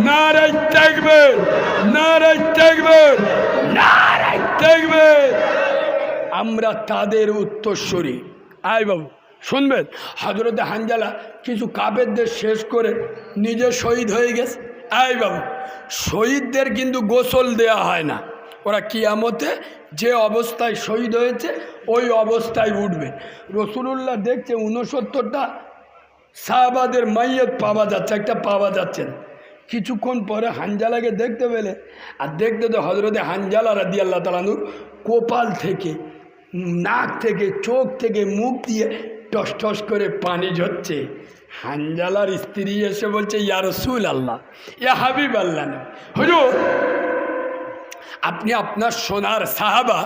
নারে তাকবীর, নারে তাকবীর, নারে তাকবীর। আমরা তাদের উত্তরসূরি। আয় বাবু শুনবেন, হযরতে হানজালা কিছু কাফেরদের শেষ করে নিজে শহীদ হয়ে গেছে। আয় বাবু, শহীদদের কিন্তু গোসল দেয়া হয় না, ওরা কিয়ামতে যে অবস্থায় শহীদ হয়েছে ওই অবস্থায় উঠবে। রাসূলুল্লাহ দেখছে 69টা সাহাবাদের মাইয়ত পাওয়া যাচ্ছে, একটা পাওয়া যাচ্ছে না। কিছুক্ষণ পরে হানজালাকে দেখতে পেলে, আর দেখতে তো হযরতে হানজালা রাদিয়াল্লাহু তাআলা আনহু কপাল থেকে, নাক থেকে, চোখ থেকে, মুখ দিয়ে টস টস করে পানি ঝরছে। হানজালার স্ত্রী এসে বলছে, ইয়া রাসূলুল্লাহ, ইয়া হাবিবাল্লাহ, হুজুর আপনি আপনার সোনার সাহাবা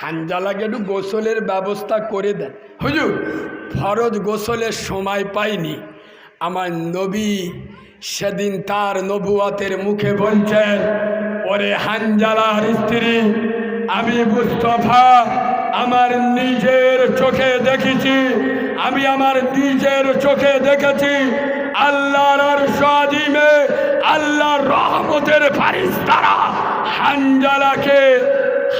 হানজালাকে একটু গোসলের ব্যবস্থা করে দেন। হুজুর ফরজ গোসলের সময় পাইনি। আমার নবী সেদিন তার নবুয়তের মুখে বলছেন, ওরে হানজালার স্ত্রী, আমি মুস্তাফা আমার নিজের চোখে দেখেছি, আমি আমার নিজের চোখে দেখেছি আল্লাহর আরশ আজিমে আল্লাহর রহমতের ফেরেশতারা হানজালাকে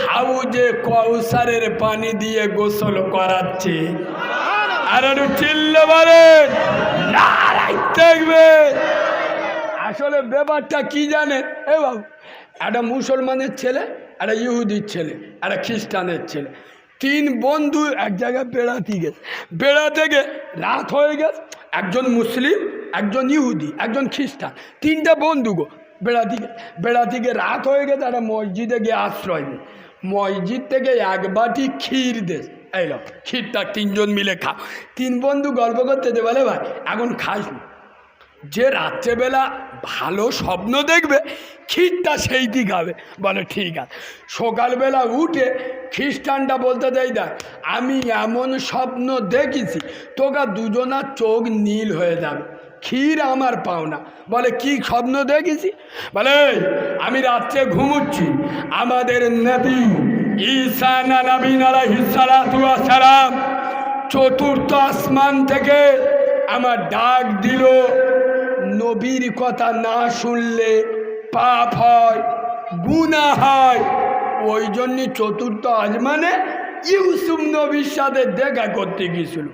হাউজে কাউসারের পানি দিয়ে গোসল করাচ্ছে। আর একটু চিল্লে বলেন, নারায়ে তাকবীর। আসলে ব্যাপারটা কি জানেন? এ বাবু, একটা মুসলমানের ছেলে, একটা ইহুদির ছেলে, একটা খ্রিস্টানের ছেলে, তিন বন্ধু এক জায়গায় বেড়াতে গেছে। বেড়াতে গিয়ে রাত হয়ে গেছে, একজন মুসলিম, একজন ইহুদি, একজন খ্রিস্টান, তিনটা বন্ধু গো বেড়াতে গিয়ে রাত হয়ে গেছে। একটা মসজিদে গিয়ে আশ্রয় নেই। মসজিদ থেকে এক বাটি ক্ষীর দে, এলো ক্ষীরটা তিনজন মিলে খাও। তিন বন্ধু গল্প করতেছে, বলে ভাই এখন খাস না, যে রাত্রেবেলা ভালো স্বপ্ন দেখবে ক্ষীরটা সেইটি খাবে। বলে ঠিক আছে। সকালবেলা উঠে খ্রিস্টানটা বলতে দেয়, দেখ আমি এমন স্বপ্ন দেখেছি তোকে দুজনার চোখ নীল হয়ে যাবে, ক্ষীর আমার পাওনা। বলে কি স্বপ্ন দেখেছি? বলে আমি রাত্রে ঘুমুচ্ছি, আমাদের নবী ঈসা নবীন আলাইহিস সালাতু ওয়াস সালাম চতুর্থ আসমান থেকে আমার ডাক দিল, নবীর কথা না শুনলে পাপ হয়, গুনাহ হয়। ওই জন্যে চতুর্থ আসমানে ইউসুফ নবীর সাথে দেখা করতে গিয়েছিল।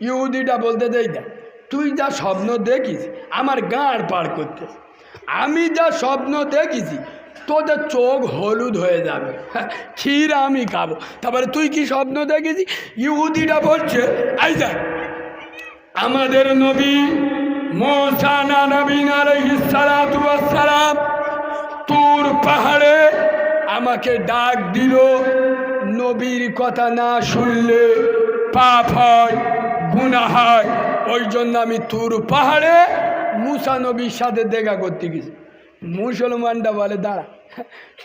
ইহুদিটা বলতে দেই, দেখ তুই যা স্বপ্ন দেখিস আমার গাঁড় পার করতে, আমি যা স্বপ্ন দেখেছি তোদের চোখ হলুদ হয়ে যাবে, ক্ষীর আমি খাবো। তারপরে তুই কি স্বপ্ন দেখেছি? ইহুদিটা বলছে, এই দেখ আমাদের নবী মুসা নবীন আলাইহিস সালাতু ওয়াস সালাম তুর পাহাড়ে আমাকে ডাক দিল, নবীর কথা না শুনলে পাপ হয়, গুনাহ হয়। ওই জন্য আমি তুর পাহাড়ে মুসা নবীর সাথে দেখা করতে গেছি। মুসলমানটা বলে, দাঁড়া,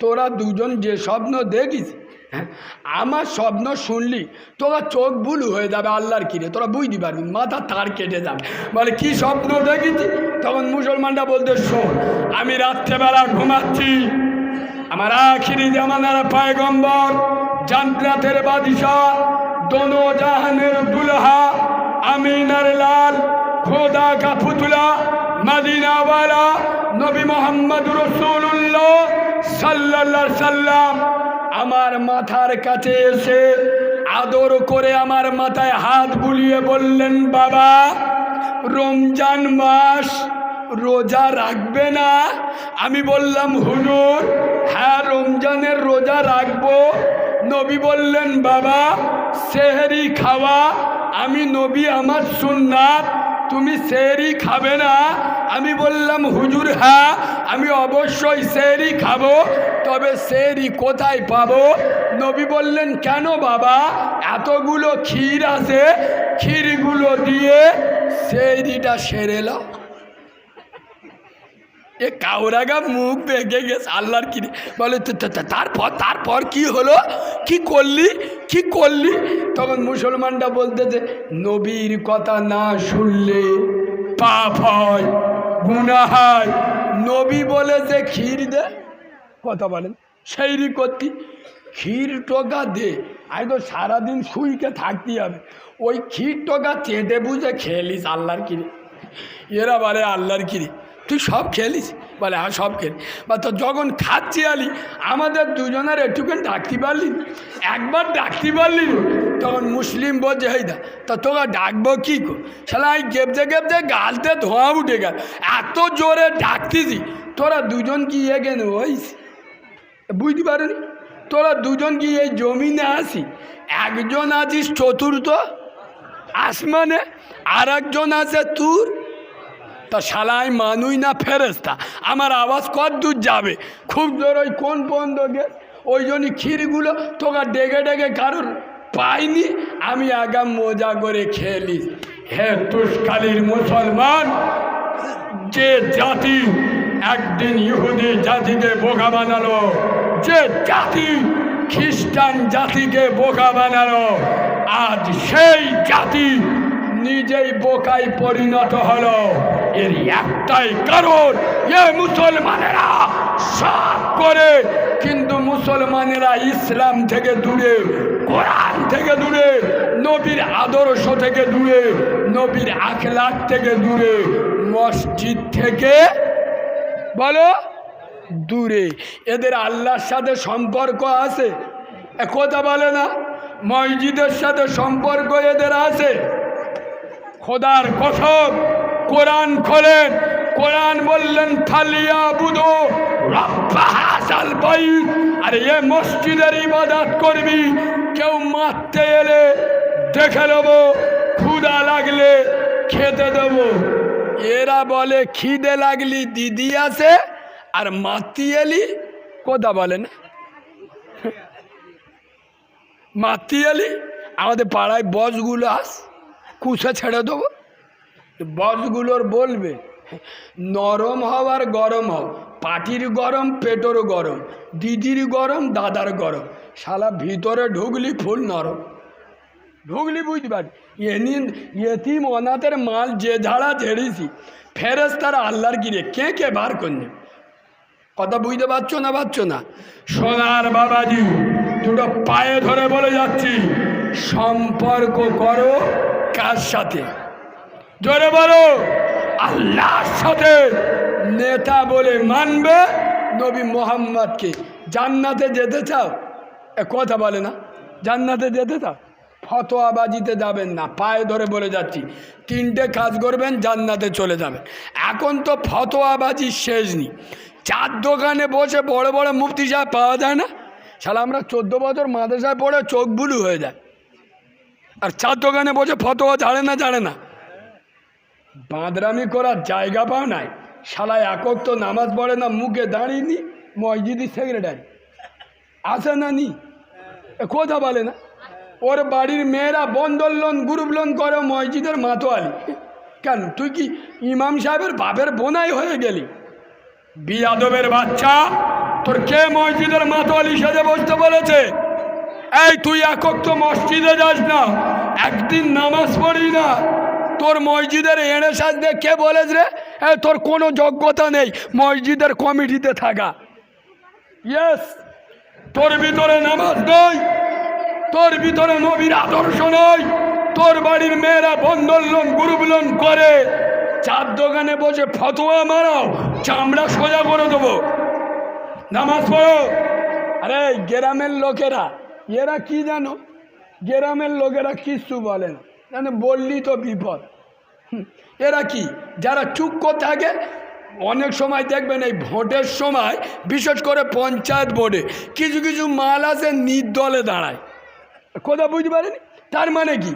তোরা দুজন যে স্বপ্ন দেখিস, আমার স্বপ্ন শুনলি তোরা চোখ বুলু হয়ে যাবে, আল্লাহর কিরে তোরা বুঝতে পারবি, মাথা তার কেটে যাবে। বলে কি স্বপ্ন দেখেছি? তখন মুসলমানটা বলতে, শোন আমি রাত্রেবেলা ঘুমাচ্ছি, আমার আখিরি জামানার পয়গম্বর জান্নাতের বাদশা দোনো জাহানের দুলহা আমিনার লাল খোদা কা পুতলা মদিনাওয়ালা নবী মোহাম্মদ রাসূলুল্লাহ সাল্লাল্লাহু আলাইহি সাল্লাম আমার মাথার কাছে এসে আদর করে আমার মাথায় হাত বুলিয়ে বললেন, বাবা রমজান মাস রোজা রাখবে না? আমি বললাম, হুজুর হ্যাঁ রমজানের রোজা রাখবো। নবী বললেন, বাবা সেহরি খাওয়া আমি নবী আমার সুন্নাত, তুমি সেহরি খাবে না? আমি বললাম, হুজুর হ্যাঁ আমি অবশ্যই সেহরি খাবো, তবে সেহরি কোথায় পাবো? নবী বললেন, কেন বাবা? এতগুলো ক্ষীর আছে, ক্ষীরগুলো দিয়ে সেহরিটা সেরে নাও। এ কাউরাগা মুখ বেঁকে গেছে, আল্লাহর কিরে। বলে তারপর কি হলো, কি করলি? তখন মুসলমানটা বলতেছে, নবীর কথা না শুনলে পাপ হয়, গুনাহ হয়। নবী বলে যে ক্ষীর দে, কথা বলেন সেইরি করতি, ক্ষীর টোকা দে, আমি তো সারাদিন শুইকে থাকতে হবে, ওই ক্ষীর টোকা চেটে বুঝে খেলিস, আল্লাহর কিরে। এরা বলে, আল্লাহর কিরে তুই সব খেলিস? বলে হ্যাঁ সব খেলি। বা তো যখন খাচ্ছি আলি আমাদের দুজনের একটুখানি ডাকতে পারলি, একবার ডাকতে পারলি। তখন মুসলিম বলছে, হেই দা তা তোকে ডাকবো কী কো, শালা এই গেপতে গালতে ধোঁয়া উঠে গেল, এত জোরে ডাকতেছি। তোরা দুজন কি এখানে হইস, বুঝতে পারিনি? তোরা দুজন কি এই জমিনে আসি, একজন আছিস চতুর্থ আসমানে, আর একজন আছে তুর। তা শালাই মানুষ না ফেরেস্তা, আমার আওয়াজ কত দূর যাবে? খুব জোর, ওই কোন পর্যন্ত গে। ওই জন্যই ক্ষীরগুলো তোকে ডেকে কারোর পাইনি, আমি আগাম মজা করে খেলিস। হে তুষ্কালির মুসলমান, যে জাতি একদিন ইহুদি জাতিকে বোকা বানালো, যে জাতি খ্রিস্টান জাতিকে বোকা বানালো, আজ সেই জাতি নিজেই বোকায় পরিণত হলো। এর একটাই কারণ, এ মুসলমানেরা সব করে, কিন্তু মুসলমানেরা ইসলাম থেকে দূরে, কোরআন থেকে দূরে, নবীর আদর্শ থেকে দূরে, নবীর আখলাক থেকে দূরে, মসজিদ থেকে বলো দূরে। এদের আল্লাহর সাথে সম্পর্ক আছে, কথা বলে না? মসজিদের সাথে সম্পর্ক এদের আছে। খোদার কসম, কোরআন খোলেন, কোরআন বললেন ফালিয়া বুদো রব্বা হাযাল বাইত, আর এ মসজিদের ইবাদত করবি। কেউ মারতে এলে দেখে নেবো, ক্ষুধা লাগলে খেতে দেবো। এরা বলে খিদে লাগলি দিদি আছে, আর মাতি এলি, কথা বলেন মাতি এলি আমাদের পাড়ায় বসগুলো আস কুসে ছেড়ে দেবো। বসগুলোর বলবে নরম হও আর গরম হও, পাটির গরম পেটেরও গরম, দিদির গরম দাদার গরম, শালা ভিতরে ঢুকলি ফুল নরম। ঢুকলি বুঝতে পারি এতিম অনাথের মাল যে ঝাড়া ঝেড়েছি ফেরেশতারা আল্লাহর গিরে কে কে বার করবে। কথা বুঝতে পারছো না? সোনার বাবাজি দুটো পায়ে ধরে বলে যাচ্ছি, সম্পর্ক করো কার সাথে? জোরে বলো, আল্লাহর সাথে। নেতা বলে মানবে নবী মোহাম্মদকে। জান্নাতে যেতে চাও? কথা বলে না, জান্নাতে যেতে চাও? ফতোয়াবাজিতে যাবেন না, পায়ে ধরে বলে যাচ্ছি, তিনটে কাজ করবেন জান্নাতে চলে যাবেন। এখন তো ফতোয়াবাজি শেষ নেই। চার দোকানে বসে বড় বড় মুফতি সাহেব পাওয়া যায় না? শালা আমরা 14 বছর মাদ্রাসায় পড়ে চোখ বুলু হয়ে যায়, আর চার দোকানে বসে ফতোয়া ঝাড়ে না। বাঁদরামি করার জায়গা পাও নাই। শালা একক তো নামাজ পড়ে না, মুখে দাঁড়িয়ে নি মসজিদের সেক্রেটারি আসে না নি, কথা বলে না। ওর বাড়ির মেয়েরা বন্ধন লোন গ্রুপ লোন করে মসজিদের মাতোয়ালি। কেন তুই কি ইমাম সাহেবের বাপের বোনাই হয়ে গেলি? বিয়াদবের বাচ্চা, তোর কে মসজিদের মাতোয়ালি সেজে বসতে বলেছে? এই তুই একক তো মসজিদে যাস না, একদিন নামাজ পড়ি না, তোর মসজিদের এড়ে সাজতে কে বলেছ রে? তোর কোনো যোগ্যতা নেই মসজিদের কমিটিতে থাকা। ইয়েস, তোর ভিতরে নামাজ নয়, তোর ভিতরে নবীর আদর্শ নয়, তোর বাড়ির মেয়েরা বন্ধন লোন গ্রুপ লোন করে চার দোকানে বসে ফতোয়া মারাও, চামড়া সোজা করে দেবো। নামাজ পড়ো। আরে গ্রামের লোকেরা এরা কি জানো, গ্রামের লোকেরা কিচ্ছু বলে না, জানে বললি তো বিপদ। এরা কি, যারা চুপ করে থাকে। অনেক সময় দেখবেন এই ভোটের সময় বিশেষ করে পঞ্চায়েত বোর্ডে কিছু কিছু মাল আছে নির্দলে দাঁড়ায়। কথা বুঝতে পারেনি? তার মানে কি,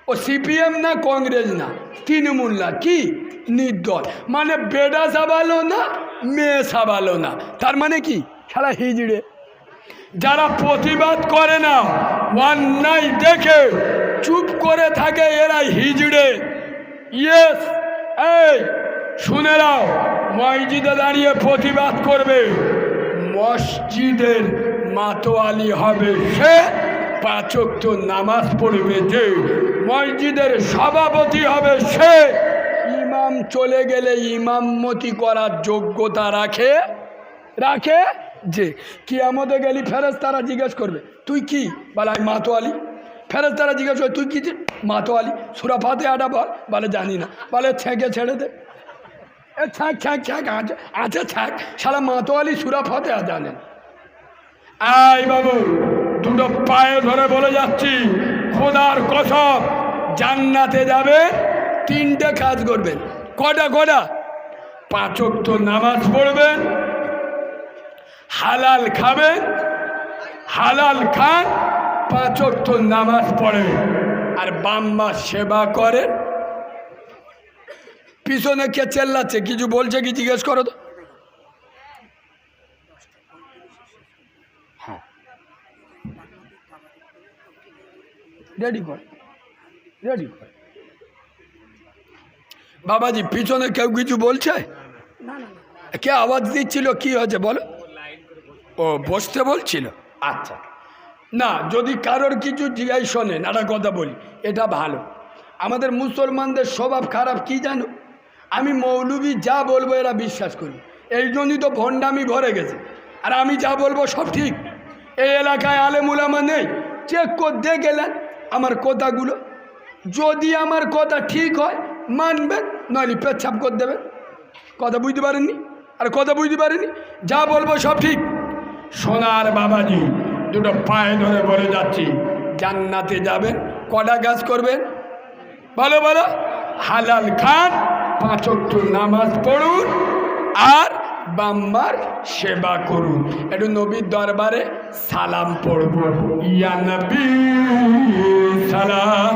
ও সিপিএম না কংগ্রেস না তৃণমূল না, কি নির্দল, মানে বেডা সাবালো না মেয়ে সাবালো না। তার মানে কি, সারা হিজড়ে। যারা প্রতিবাদ করে না, অন্যায় দেখে চুপ করে থাকে, এরা হিজড়ে। ইয়েস, এই শুনে নাও, মসজিদে দাঁড়িয়ে প্রতিবাদ করবে, মসজিদের মাতোয়ালি হবে সে, 5 ওয়াক্ত নামাজ পড়বে যে, মসজিদের সভাপতি হবে সে, ইমাম চলে গেলে ইমামতি করার যোগ্যতা রাখে যে। কিয়ামতে গেলি ফেরেশতারা জিজ্ঞেস করবে তুই কি? বলে আমি মাতোয়ালি। ফেরেশতারা জিজ্ঞেস করবে তুই কি? মাতোয়ালি। সূরা ফাতিহাটা বল। বলে জানি না। বলে ছেঁকে ছেড়ে দে। ছ্যাঁক আছে ছ্যাঁক, শালা মাতোয়ালি সূরা ফাতিহা জানেন। আই বাবু, দুটো পায়ে ধরে বলে যাচ্ছি, খোদার কসম, জান্নাতে যাবে, তিনটে কাজ করবেন। কটা? 5 ওয়াক্ত নামাজ পড়বেন, হালাল খাবেন, হালাল খান, 5 ওয়াক্ত নামাজ পড়েন, আর বাম্মা সেবা করেন। পিছনে কে চেল্লাচ্ছে, কিছু বলছে কি জিজ্ঞেস করো তো। হ্যাঁ, রেডি কর। বাবাজি পিছনে কেউ কিছু বলছে? কে আওয়াজ দিচ্ছিল, কি হয়েছে বলো? ও বসতে বলছিল। আচ্ছা, না যদি কারোর কিছু জিজ্ঞাসা শোনেন, একটা কথা বলি, এটা ভালো। আমাদের মুসলমানদের স্বভাব খারাপ কি জানো? আমি মৌলবি যা বলবো এরা বিশ্বাস করি, এই জন্যই তো ভণ্ডামি ভরে গেছে। আর আমি যা বলবো সব ঠিক। এই এলাকায় আলেম উলামা নেই, চেক করতে গেলেন আমার কথাগুলো, যদি আমার কথা ঠিক হয় মানবেন, নইলে পেচ্ছাপ করে দেবেন। কথা বুঝতে পারেননি? আর কথা বুঝতে পারেনি, যা বলবো সব ঠিক। সোনার বাবাজি দুটো পায়ে ধরে বলে যাচ্ছি, জান্নাতে যাবেন, কটা কাজ করবেন বলো? হালাল খান, 5 ওয়াক্ত নামাজ পড়ুন, আর বাম্মার সেবা করুন। একটু নবীর দরবারে সালাম পড়ব। ইয়া নবী সালাম